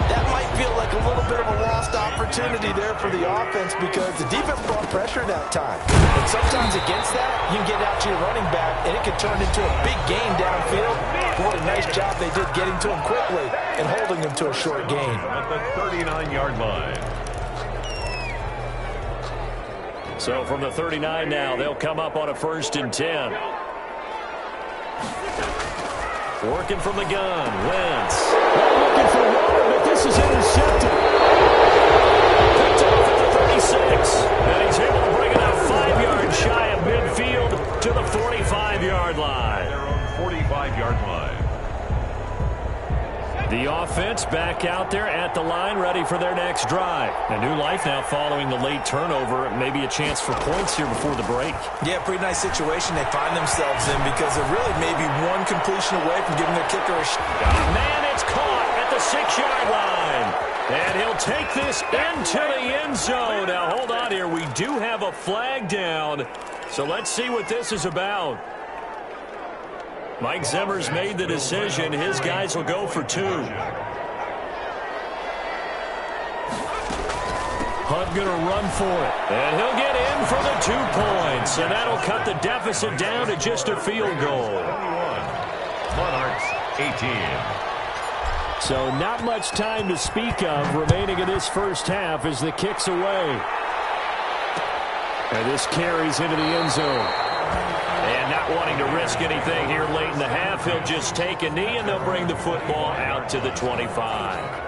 That might feel like a little bit of a lost opportunity there for the offense because the defense brought pressure that time. And sometimes against that, you can get out to your running back, and it can turn into a big gain downfield. What a nice job they did getting to him quickly and holding him to a short gain. At the 39-yard line. So from the 39 now, they'll come up on a 1st and 10. Working from the gun, Wentz. Looking for water, but this is intercepted. Picked off at the 36. And he's able to bring it out 5 yards shy of midfield to the 45-yard line. Their own 45-yard line. The offense back out there at the line, ready for their next drive. A new life now following the late turnover. Maybe a chance for points here before the break. Yeah, pretty nice situation they find themselves in because they're really maybe one completion away from giving their kicker a shot. Man, it's caught at the 6-yard line. And he'll take this into the end zone. Now, hold on here. We do have a flag down. So let's see what this is about. Mike Zimmer's made the decision. His guys will go for 2. Hunt going to run for it. And he'll get in for the 2 points. And that'll cut the deficit down to just a field goal. 21. Monarchs 18. So not much time to speak of remaining in this first half as the kick's away. And this carries into the end zone. And not wanting to risk anything here late in the half, he'll just take a knee and they'll bring the football out to the 25.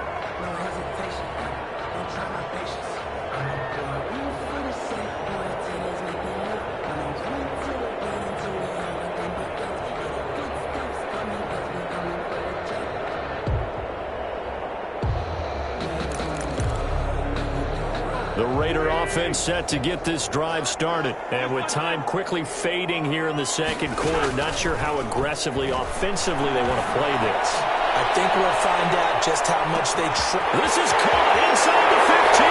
The Raider offense set to get this drive started. And with time quickly fading here in the second quarter, not sure how aggressively, offensively they want to play this. I think we'll find out just how much they try. This is caught inside the 15.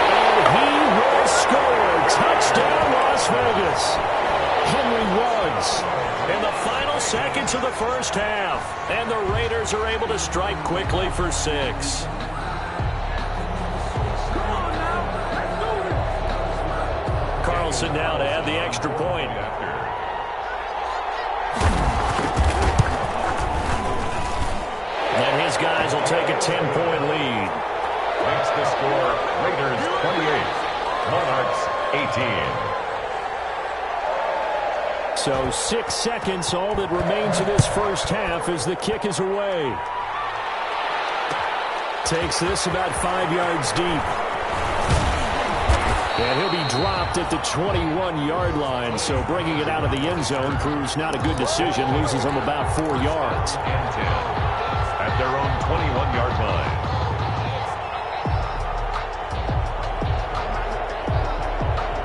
And he will score. Touchdown, Las Vegas. Henry Ruggs in the final seconds of the first half. And the Raiders are able to strike quickly for 6. Carlson now to add the extra point. And his guys will take a 10-point lead. Makes the score Raiders 28, Monarchs 18. So 6 seconds, all that remains of this first half as the kick is away. Takes this about 5 yards deep. And he'll be dropped at the 21-yard line. So bringing it out of the end zone proves not a good decision. Loses them about 4 yards. And 10 at their own 21-yard line.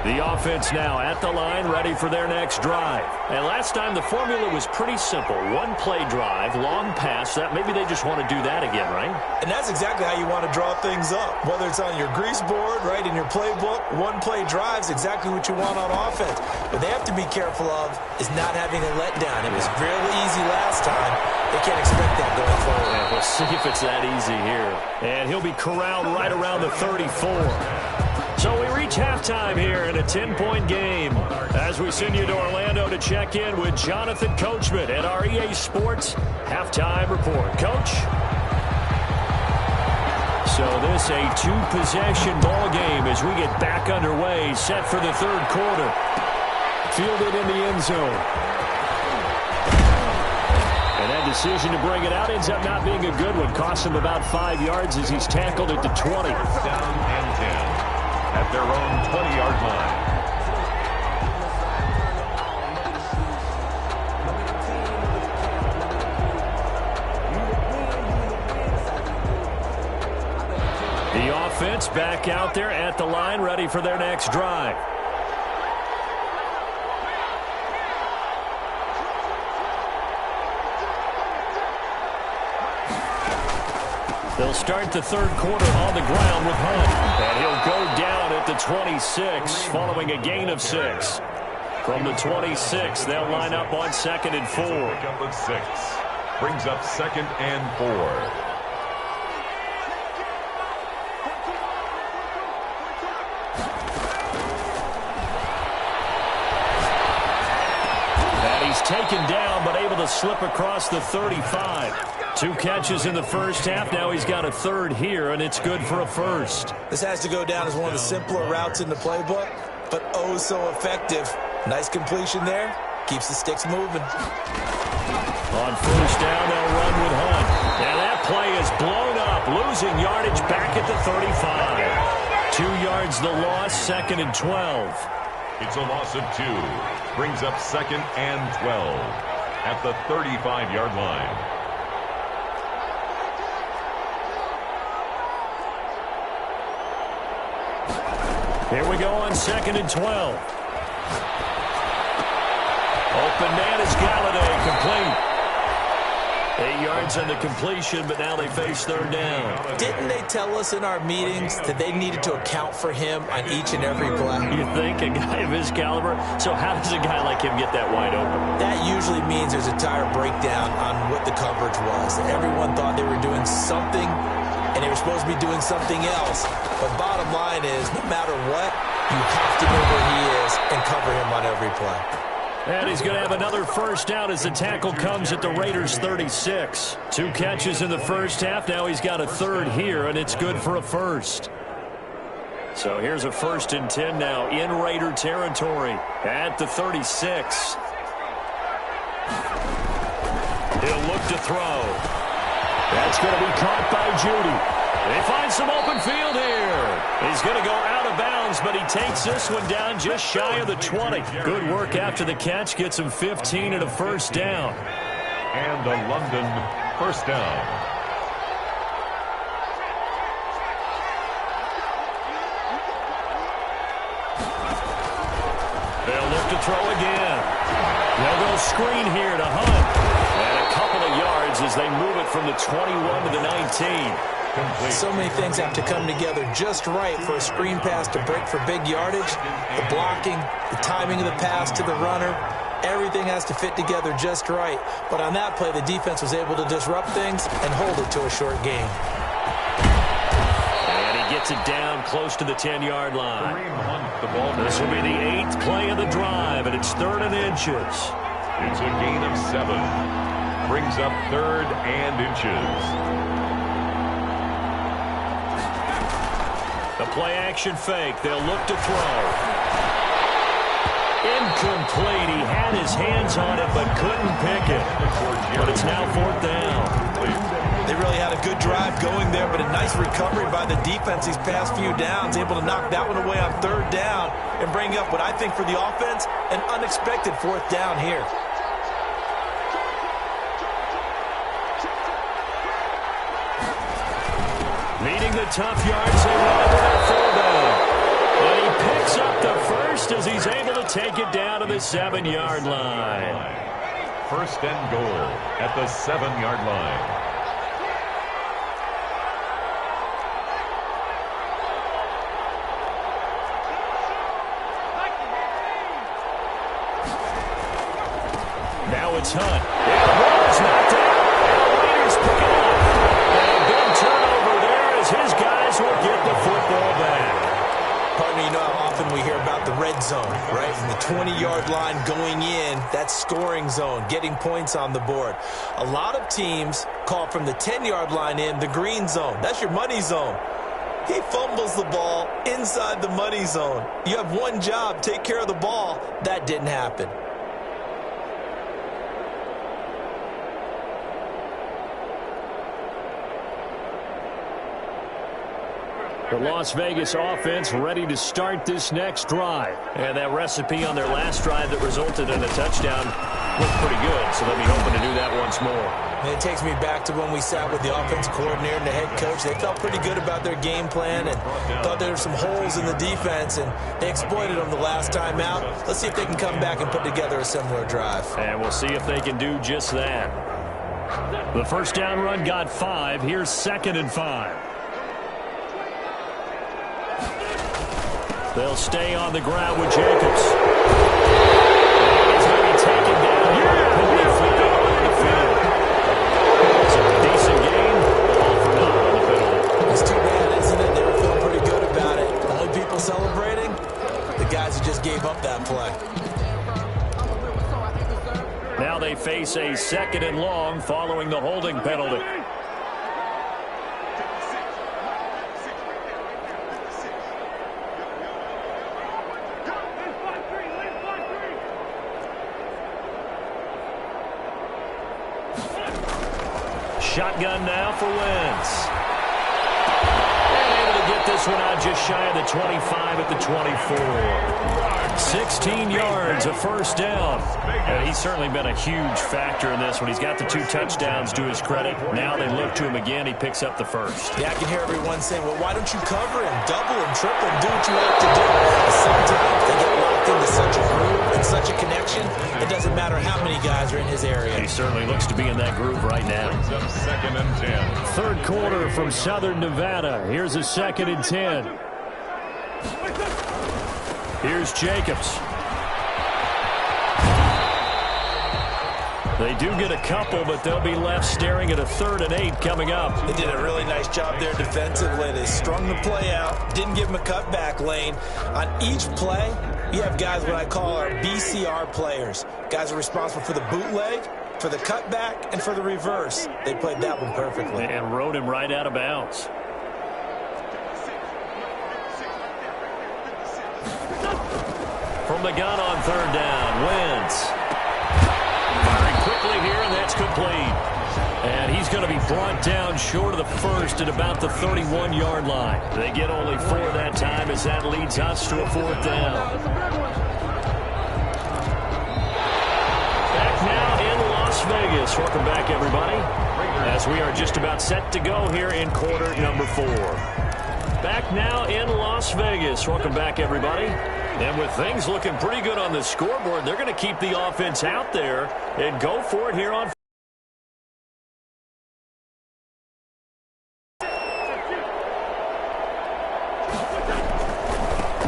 The offense now at the line, ready for their next drive. And last time the formula was pretty simple. One play drive, long pass. That maybe they just want to do that again, right? And that's exactly how you want to draw things up. Whether it's on your grease board, right, in your playbook, one play drive is exactly what you want on offense. What they have to be careful of is not having a letdown. It was really easy last time. They can't expect that going forward. Yeah, we'll see if it's that easy here. And he'll be corralled right around the 34. So we reach halftime here in a 10-point game as we send you to Orlando to check in with Jonathan Coachman at our EA Sports Halftime Report. Coach? So this a two-possession ball game as we get back underway, set for the third quarter. Fielded in the end zone. And that decision to bring it out ends up not being a good one. Costs him about 5 yards as he's tackled at the 20. Down and 10 at their own 20-yard line. The offense back out there at the line, ready for their next drive. They'll start the third quarter on the ground with Hunt. And he'll go down at the 26 following a gain of 6. From the 26, they'll line up on 2nd and 4. Pickup of 6. Brings up 2nd and 4. He's taken down, but able to slip across the 35. 2 catches in the first half. Now he's got a third here, and it's good for a first. This has to go down as one of the simpler routes in the playbook, but oh so effective. Nice completion there. Keeps the sticks moving. On first down, they'll run with Hunt. And that play is blown up, losing yardage back at the 35. 2 yards the loss, 2nd and 12. It's a loss of 2. Brings up 2nd and 12 at the 35-yard line. Here we go on 2nd and 12. Open man is Galladay, complete. 8 yards on the completion, but now they face third down. Didn't they tell us in our meetings that they needed to account for him on each and every play? You think? A guy of his caliber? So how does a guy like him get that wide open? That usually means there's a tire breakdown on what the coverage was. Everyone thought they were doing something, and they were supposed to be doing something else. But bottom line is, no matter what, you have to know where he is and cover him on every play. And he's going to have another first down as the tackle comes at the Raiders' 36. 2 catches in the first half. Now he's got a third here, and it's good for a first. So here's a 1st and 10 now in Raider territory at the 36. He'll look to throw. That's going to be caught by Judy. They find some open field here. He's going to go out of bounds, but he takes this one down just shy of the 20. Good work after the catch. Gets him 15 and a first down. And a London first down. They'll look to throw again. They'll go screen here to Hunt. And a couple of yards as they move it from the 21 to the 19. Complete. So many things have to come together just right for a screen pass to break for big yardage. The blocking, the timing of the pass to the runner, everything has to fit together just right. But on that play, the defense was able to disrupt things and hold it to a short gain. And he gets it down close to the 10-yard line. This will be the 8th play of the drive, and it's 3rd and inches. It's a gain of 7. Brings up 3rd and inches. The play-action fake. They'll look to throw. Incomplete. He had his hands on it but couldn't pick it. But it's now 4th down. They really had a good drive going there, but a nice recovery by the defense these past few downs, able to knock that one away on third down and bring up what I think for the offense, an unexpected fourth down here. Leading the tough yards, they run to their fullback. And he picks up the first as he's able to take it down to the 7-yard line. First and goal at the 7-yard line. Now it's Hunt. And the ball is knocked out. And the Raiders pick it up. And a big turnover there as his guys will get the football back. Partner, you know how often we hear about the red zone, right? From the 20-yard line going in, that's scoring zone, getting points on the board. A lot of teams call from the 10-yard line in the green zone. That's your money zone. He fumbles the ball inside the money zone. You have one job, take care of the ball. That didn't happen. The Las Vegas offense ready to start this next drive. And that recipe on their last drive that resulted in a touchdown looked pretty good, so they'll be hoping to do that once more. And it takes me back to when we sat with the offensive coordinator and the head coach. They felt pretty good about their game plan and thought there were some holes in the defense, and they exploited them the last time out. Let's see if they can come back and put together a similar drive. And we'll see if they can do just that. The first down run got 5. Here's 2nd and 5. They'll stay on the ground with Jacobs. And he's going to be taken down here. Penalty flag on the field. It's a decent game. All for naught on the penalty. It's too bad, isn't it? They were feeling pretty good about it. The only people celebrating? The guys who just gave up that play. Now they face a 2nd and long following the holding penalty. Shotgun now for Wentz. And able to get this one out just shy of the 25 at the 24. 16 yards, a first down. And he's certainly been a huge factor in this one. He's got the 2 touchdowns to his credit. Now they look to him again. He picks up the first. Yeah, I can hear everyone saying, well, why don't you cover him? Double him, triple him, do what you have to do. But sometimes they get locked into such a groove and such a connection, it doesn't matter how many guys are in his area. He certainly looks to be in that groove right now. 2nd and 10. Third quarter from Southern Nevada. Here's a 2nd and 10. Here's Jacobs. They do get a couple, but they'll be left staring at a 3rd and 8 coming up. They did a really nice job there defensively. They strung the play out, didn't give him a cutback lane. On each play, you have guys what I call our BCR players. Guys are responsible for the bootleg, for the cutback, and for the reverse. They played that one perfectly. And rode him right out of bounds. From the gun on 3rd down, Wentz. Firing quickly here, and that's complete. And he's going to be brought down short of the first at about the 31-yard line. They get only 4 that time as that leads us to a 4th down. Back now in Las Vegas. Welcome back, everybody, as we are just about set to go here in quarter number 4. Back now in Las Vegas. Welcome back, everybody. And with things looking pretty good on the scoreboard, they're going to keep the offense out there and go for it here on.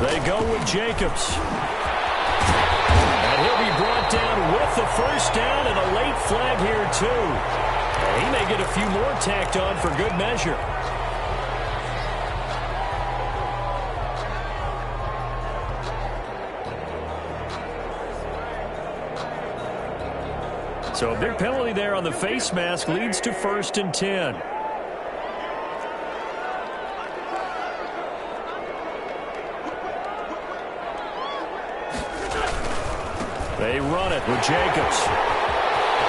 They go with Jacobs. And he'll be brought down with the first down and a late flag here, too. And he may get a few more tacked on for good measure. So a big penalty there on the face mask leads to 1st and 10. They run it with Jacobs.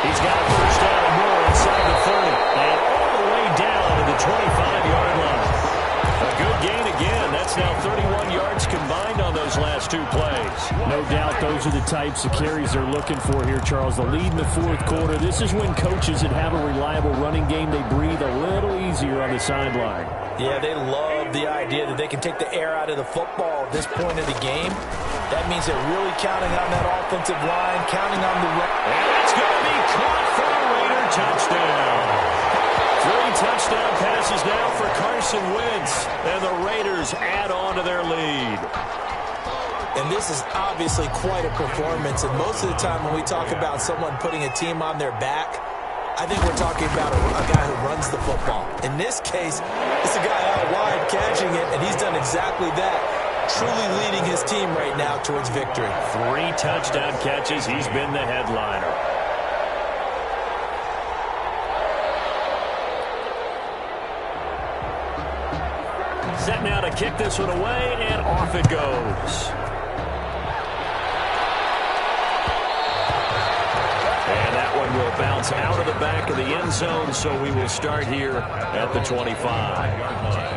He's got a first down and more inside the 30. And all the way the 25-yard line. A good gain again. That's now 31 yards combined on those last two plays. No doubt those are the types of carries they're looking for here, Charles. The lead in the fourth quarter. This is when coaches that have a reliable running game, they breathe a little easier on the sideline. Yeah, they love the idea that they can take the air out of the football at this point of the game. That means they're really counting on that offensive line, counting on the run. And it's going to be caught for a Raider touchdown. 3 touchdown passes now for Carson Wentz, and the Raiders add on to their lead. And this is obviously quite a performance, and most of the time when we talk about someone putting a team on their back, I think we're talking about a guy who runs the football. In this case, it's a guy out wide catching it, and he's done exactly that, truly leading his team right now towards victory. 3 touchdown catches. He's been the headliner. Set now to kick this one away, and off it goes. And that one will bounce out of the back of the end zone, so we will start here at the 25.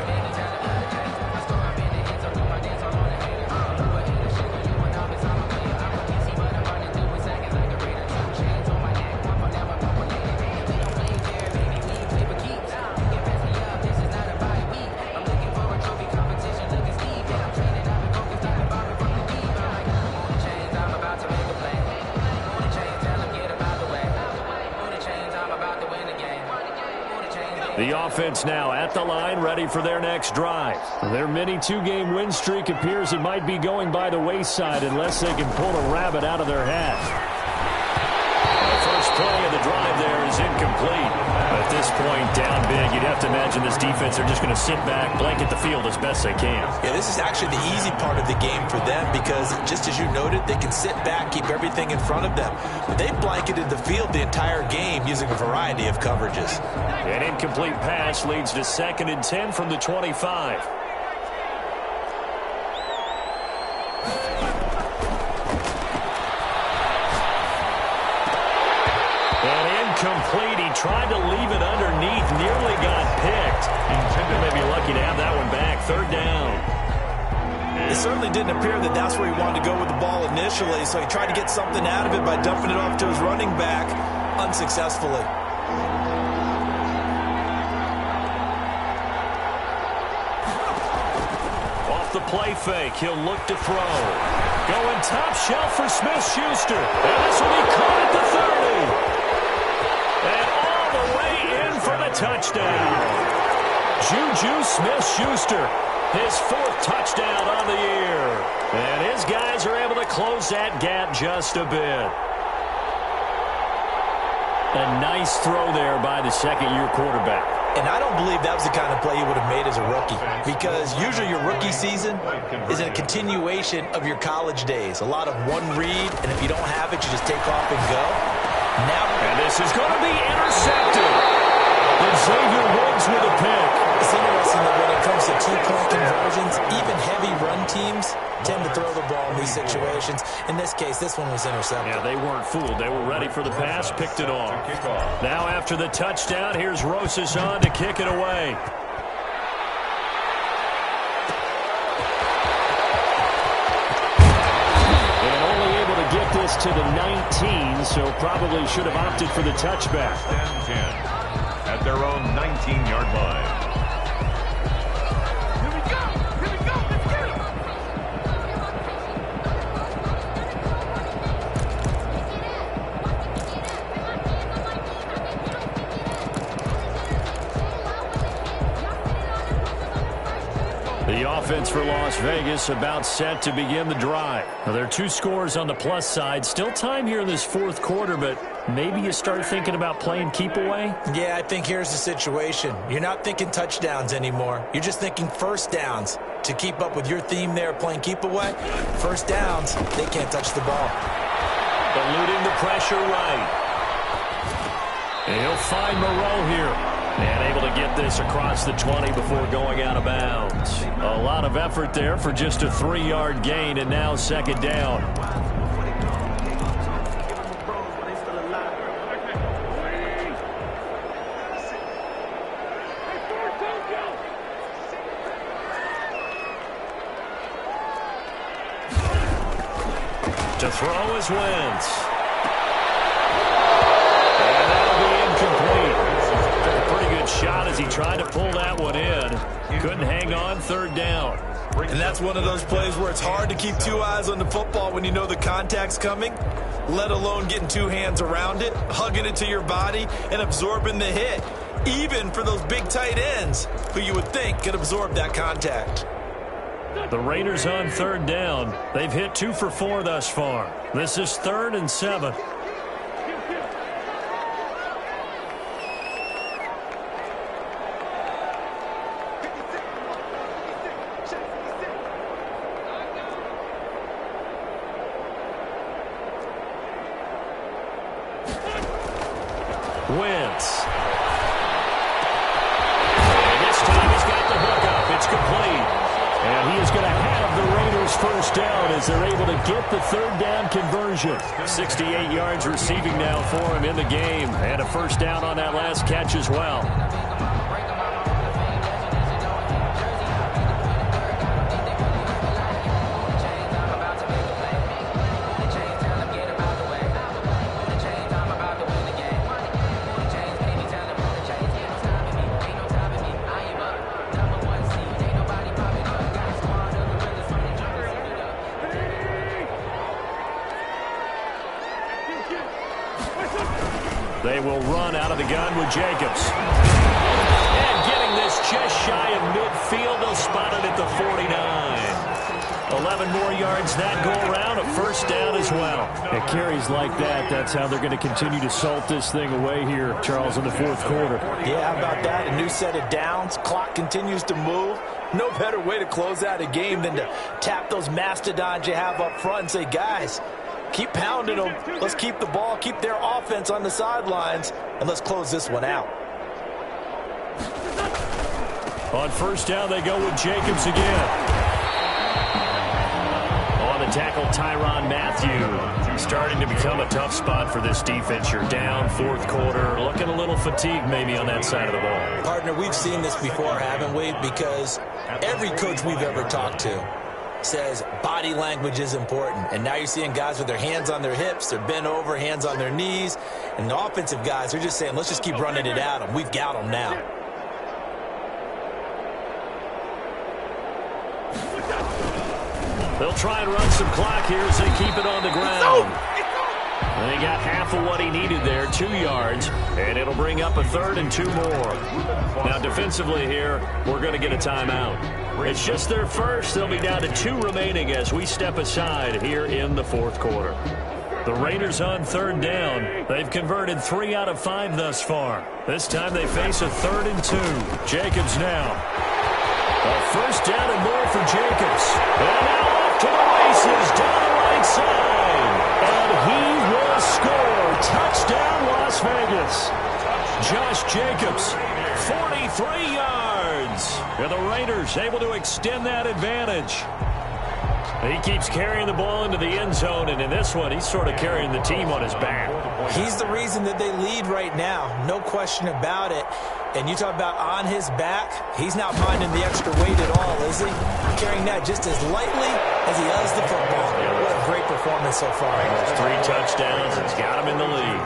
The offense now at the line, ready for their next drive. Their mini 2-game win streak appears it might be going by the wayside unless they can pull a rabbit out of their hat. The first play of the drive there is incomplete. At this point, down big, you'd have to imagine this defense, they're just going to sit back, blanket the field as best they can. Yeah, this is actually the easy part of the game for them because, just as you noted, they can sit back, keep everything in front of them. But they blanketed the field the entire game using a variety of coverages. An incomplete pass leads to 2nd and 10 from the 25. Complete. He tried to leave it underneath, nearly got picked. He may be lucky to have that one back. 3rd down. It certainly didn't appear that that's where he wanted to go with the ball initially, so he tried to get something out of it by dumping it off to his running back unsuccessfully. Off the play fake, he'll look to throw. Going top shelf for Smith-Schuster. And this will be caught at the 30. And all the way in for the touchdown. Juju Smith-Schuster, his 4th touchdown on the year. And his guys are able to close that gap just a bit. A nice throw there by the second-year quarterback. And I don't believe that was the kind of play he would have made as a rookie, because usually your rookie season is a continuation of your college days. A lot of one read, and if you don't have it, you just take off and go. Now, and this is going to be intercepted. And Xavier Woods with a pick. It's interesting that when it comes to 2-point conversions, even heavy run teams tend to throw the ball in these situations. In this case, this one was intercepted. Yeah, they weren't fooled. They were ready for the pass, picked it off. Now after the touchdown, here's Rosas on to kick it away. Get this to the 19, so probably should have opted for the touchback. 10 at their own 19-yard line. Here we go! Here we go! Let's get it! The offense for Las Vegas about set to begin the drive. Now, there are 2 scores on the plus side. Still time here in this 4th quarter, but maybe you start thinking about playing keep away? Yeah, I think here's the situation. You're not thinking touchdowns anymore. You're just thinking first downs. To keep up with your theme there, playing keep away, first downs, they can't touch the ball. Eluding the pressure right. And he'll find Moreau here. And able to get this across the 20 before going out of bounds. A lot of effort there for just a 3-yard gain, and now 2nd down. To throw is Wentz. And that'll be incomplete. Took a pretty good shot as he tried to pull that one in. Couldn't hang on third down. And that's one of those plays where it's hard to keep two eyes on the football when you know the contact's coming, let alone getting two hands around it, hugging it to your body, and absorbing the hit, even for those big tight ends who you would think could absorb that contact. The Raiders on third down. They've hit 2 for 4 thus far. This is 3rd and 7. Wentz. And this time he's got the hook up. It's complete. And he is going to have the Raiders first down as they're able to get the third down conversion. 68 yards receiving now for him in the game. And a first down on that last catch as well. They will run out of the gun with Jacobs. And getting this just shy of midfield. They'll spot it at the 49. 11 more yards that go around. A first down as well. At carries like that, that's how they're going to continue to salt this thing away here, Charles, in the fourth quarter. Yeah, how about that? A new set of downs. Clock continues to move. No better way to close out a game than to tap those mastodons you have up front and say, guys, keep pounding them. Let's keep the ball, keep their offense on the sidelines, and let's close this one out. On first down, they go with Jacobs again. On the tackle, Tyrann Mathieu. Starting to become a tough spot for this defense. You're down fourth quarter, looking a little fatigued maybe on that side of the ball. Partner, we've seen this before, haven't we? Because every coach we've ever talked to says body language is important. And now you're seeing guys with their hands on their hips, they're bent over, hands on their knees. And the offensive guys are just saying, let's just keep running it at them. We've got them now. They'll try and run some clock here as they keep it on the ground. And they got half of what he needed there, 2 yards, and it'll bring up a 3rd and 2 more. Now, defensively here, we're going to get a timeout. It's just their first. They'll be down to 2 remaining as we step aside here in the fourth quarter. The Raiders on third down. They've converted 3 out of 5 thus far. This time they face a 3rd and 2. Jacobs now. A first down and more for Jacobs. And now off to the races down the right side. And he will score. Touchdown, Las Vegas. Josh Jacobs, 43 yards. And the Raiders able to extend that advantage. He keeps carrying the ball into the end zone, and in this one, he's sort of carrying the team on his back. He's the reason that they lead right now. No question about it. And you talk about on his back, he's not minding the extra weight at all, is he? Carrying that just as lightly as he does the football. What a great performance so far. Those 3 touchdowns, it's got him in the lead.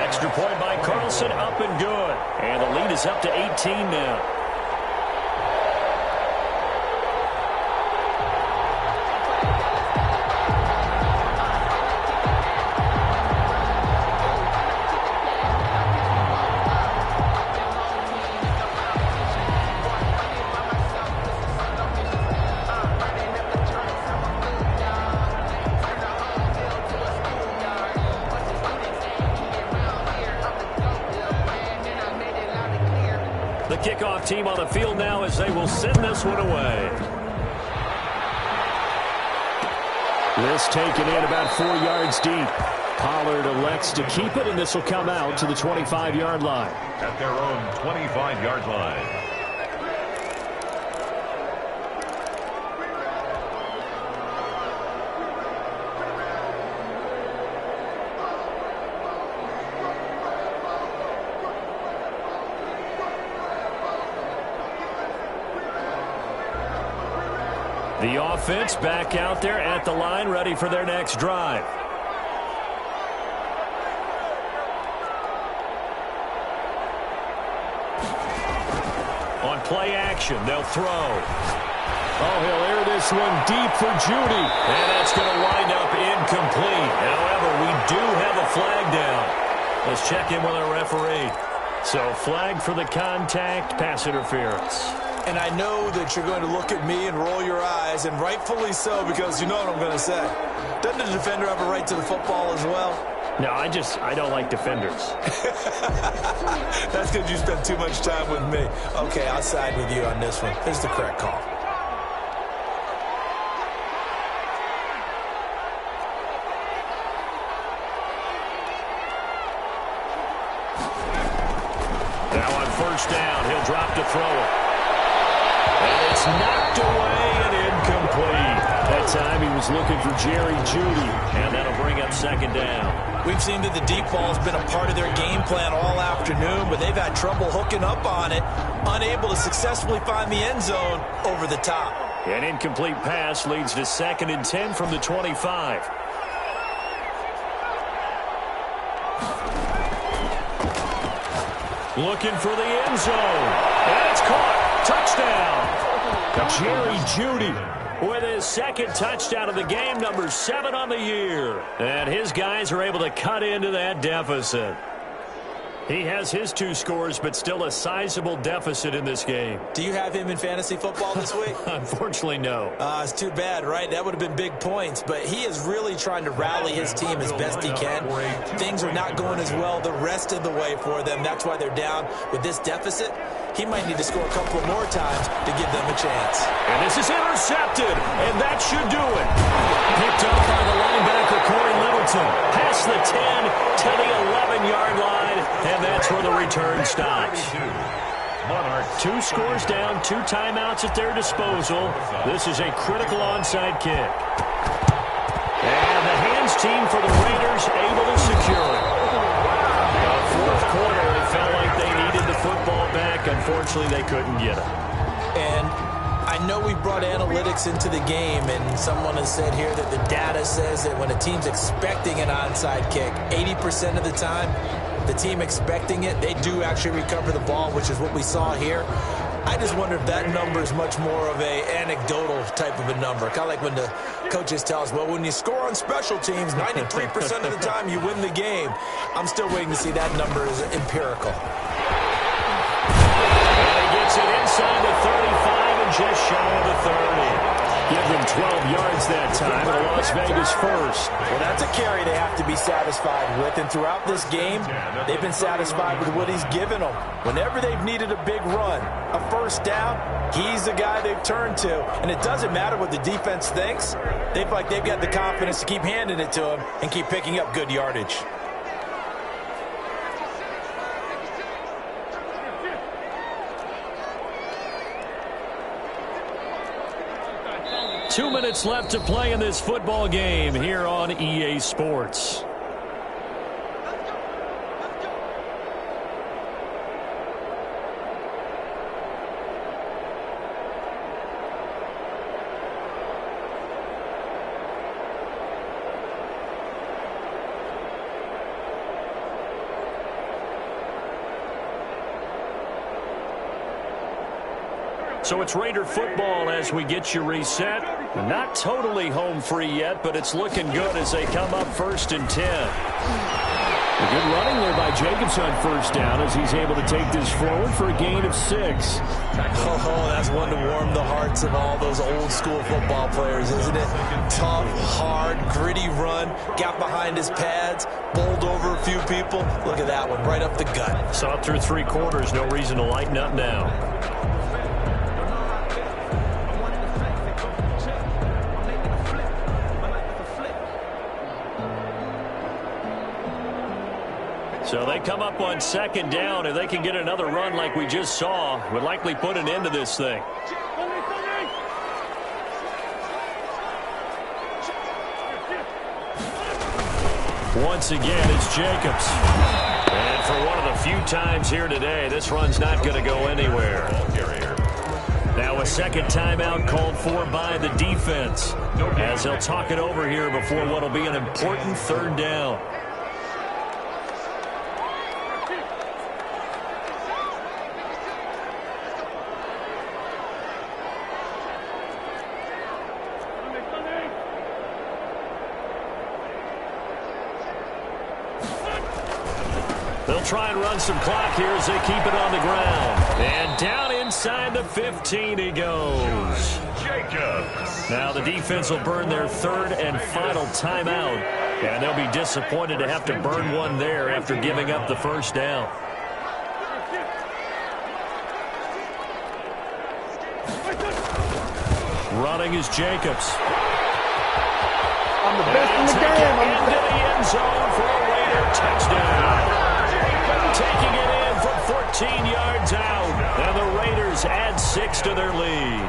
Extra point by Carlson, up and good. And the lead is up to 18 now. Kickoff team on the field now as they will send this one away. This taken in about 4 yards deep. Pollard elects to keep it, and this will come out to the 25-yard line. At their own 25-yard line. The offense back out there at the line, ready for their next drive. On play action, they'll throw. Oh, he'll air this one deep for Judy. And that's going to wind up incomplete. However, we do have a flag down. Let's check in with our referee. So, flag for the contact, pass interference. And I know that you're going to look at me and roll your eyes, and rightfully so, because you know what I'm going to say. Doesn't the defender have a right to the football as well? No, I don't like defenders. That's because you spent too much time with me. Okay, I'll side with you on this one. Here's the correct call. Now on first down, he'll drop to throw it. And it's knocked away and incomplete. That time he was looking for Jerry Judy, and that'll bring up second down. We've seen that the deep ball has been a part of their game plan all afternoon, but they've had trouble hooking up on it, unable to successfully find the end zone over the top. An incomplete pass leads to 2nd and 10 from the 25. Looking for the end zone. And it's caught. Touchdown. Jerry Judy with his 2nd touchdown of the game, number 7 on the year. And his guys are able to cut into that deficit. He has his 2 scores, but still a sizable deficit in this game. Do you have him in fantasy football this week? Unfortunately, no. It's too bad, right? That would have been big points, but he is really trying to rally his team as best he can. Things are not going as well the rest of the way for them. That's why they're down with this deficit. He might need to score a couple more times to give them a chance. And this is intercepted, and that should do it. Picked up by the linebacker, Corey Littleton. Past the 10 to the 11-yard line, and that's where the return stops. 2 scores down, 2 timeouts at their disposal. This is a critical onside kick. And the hands team for the Raiders able to secure it. Fourth quarter, it felt like they needed the football back. Unfortunately, they couldn't get it. And I know we brought analytics into the game, and someone has said here that the data says that when a team's expecting an onside kick, 80% of the time, the team expecting it, they do actually recover the ball, which is what we saw here. I just wonder if that number is much more of a anecdotal type of a number. Kind of like when the coaches tell us, well, when you score on special teams, 93% of the time you win the game. I'm still waiting to see that number is empirical. And he gets it inside the 35 and just shy of the 30. Give them 12 yards that time, and Las Vegas first. Well, that's a carry they have to be satisfied with, and throughout this game, they've been satisfied with what he's given them. Whenever they've needed a big run, a first down, he's the guy they've turned to, and it doesn't matter what the defense thinks. They've got the confidence to keep handing it to him and keep picking up good yardage. Two minutes left to play in this football game here on EA Sports. So it's Raider football as we get you reset. Not totally home free yet, but it's looking good as they come up 1st and 10. A good running there by Jacobs on first down as he's able to take this forward for a gain of 6. Oh, that's one to warm the hearts of all those old school football players, isn't it? Tough, hard, gritty run, got behind his pads, bowled over a few people. Look at that one, right up the gut. Saw it through 3 quarters, no reason to lighten up now. So they come up on 2nd down. If they can get another run like we just saw, would likely put an end to this thing. Once again, it's Jacobs. And for one of the few times here today, this run's not going to go anywhere. Now a second timeout called for by the defense, as they'll talk it over here before what will be an important third down. They'll try and run some clock here as they keep it on the ground. And down inside the 15 he goes. Jacobs. Now the defense will burn their third and final timeout. And they'll be disappointed to have to burn one there after giving up the first down. Running is Jacobs. I'm the best in the game. Into the end zone for a Raider touchdown. Taking it in from 14 yards out. And the Raiders add 6 to their lead.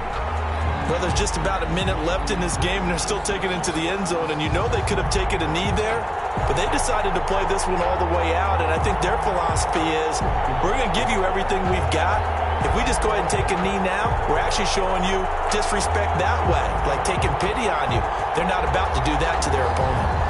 Well, there's just about a minute left in this game, and they're still taking it into the end zone. And you know they could have taken a knee there, but they decided to play this one all the way out. And I think their philosophy is, we're going to give you everything we've got. If we just go ahead and take a knee now, we're actually showing you disrespect that way, like taking pity on you. They're not about to do that to their opponent.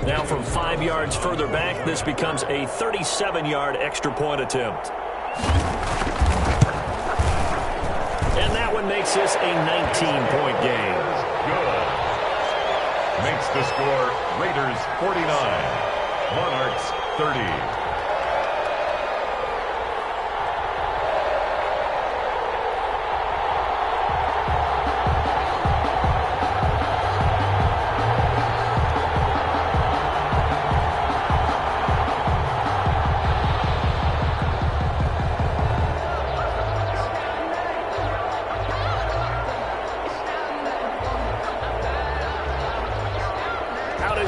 Now from 5 yards further back, this becomes a 37-yard extra point attempt. And that one makes this a 19-point game. Good. Makes the score Raiders 49, Monarchs 30.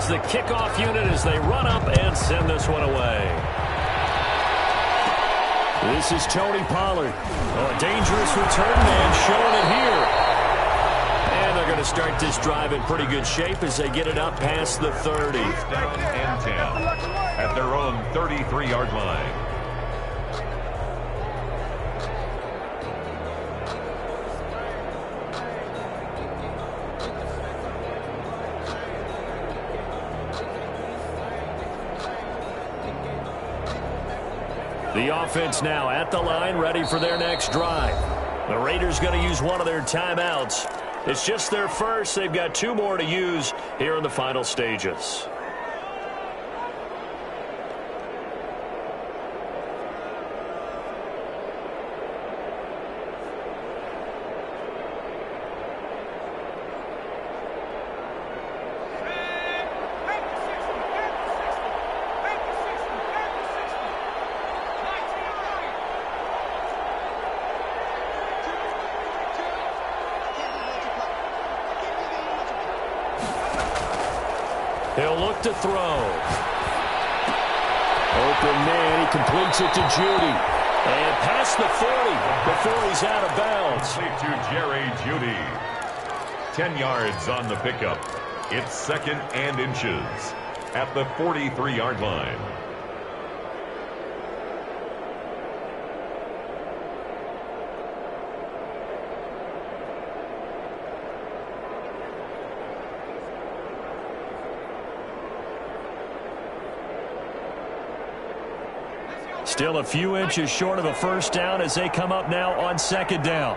The kickoff unit as they run up and send this one away. This is Tony Pollard. Oh, a dangerous return man showing it here. And they're going to start this drive in pretty good shape as they get it up past the 30. First down and 10 at their own 33-yard line. The offense now at the line, ready for their next drive. The Raiders going to use one of their timeouts. It's just their first. They've got 2 more to use here in the final stages. He'll look to throw. Open man, he completes it to Judy. And past the 40 before he's out of bounds. Complete to Jerry Judy. 10 yards on the pickup. It's second and inches at the 43-yard line. Still a few inches short of a first down as they come up now on second down.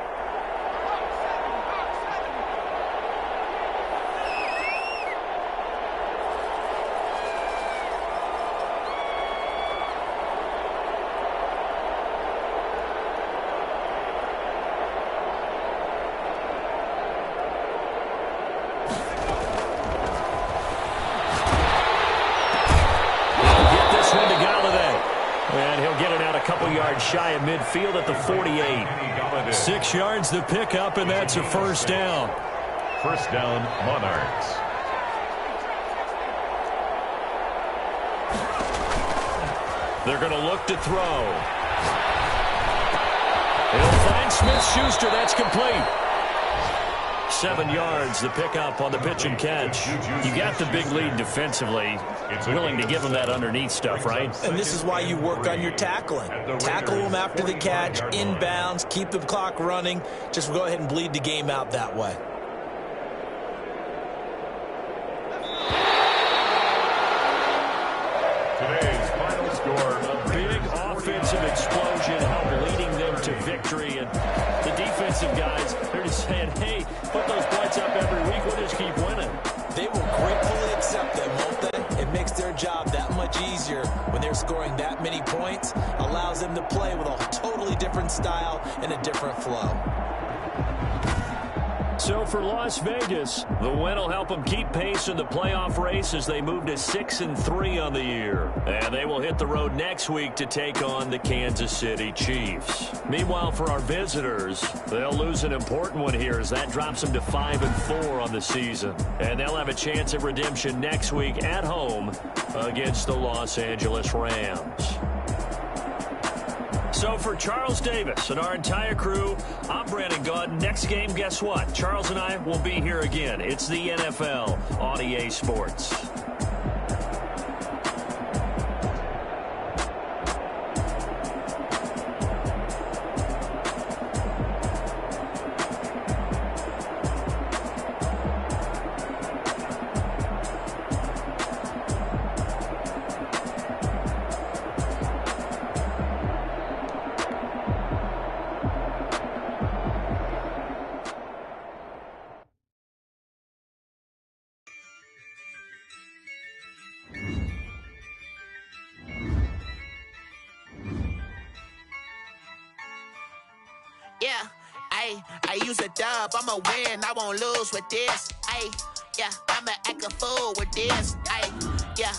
couple yards shy of midfield at the 48. 6 yards to pick up, and that's a first down. First down, Monarchs. They're going to look to throw. He'll find Smith-Schuster. That's complete. 7 yards, the pickup on the pitch and catch. You got the big lead defensively. Willing to give them that underneath stuff, right? And this is why you work on your tackling. Tackle them after the catch, inbounds, keep the clock running. Just go ahead and bleed the game out that way. Today's final score. A big offensive explosion helped leading them to victory. And the defensive guys, they're just saying, hey, put those points up every week. We'll just keep winning. They will gratefully accept them, won't they? It makes their job that much easier when they're scoring that many points. Allows them to play with a totally different style and a different flow. So for Las Vegas, the win will help them keep pace in the playoff race as they move to 6-3 on the year. And they will hit the road next week to take on the Kansas City Chiefs. Meanwhile, for our visitors, they'll lose an important one here as that drops them to 5-4 on the season. And they'll have a chance at redemption next week at home against the Los Angeles Rams. So for Charles Davis and our entire crew, I'm Brandon Gaudin. Next game, guess what? Charles and I will be here again. It's the NFL on EA Sports. Yeah, I use a dub, I'ma win, I won't lose with this. Yeah, I'ma act a fool with this. Yeah,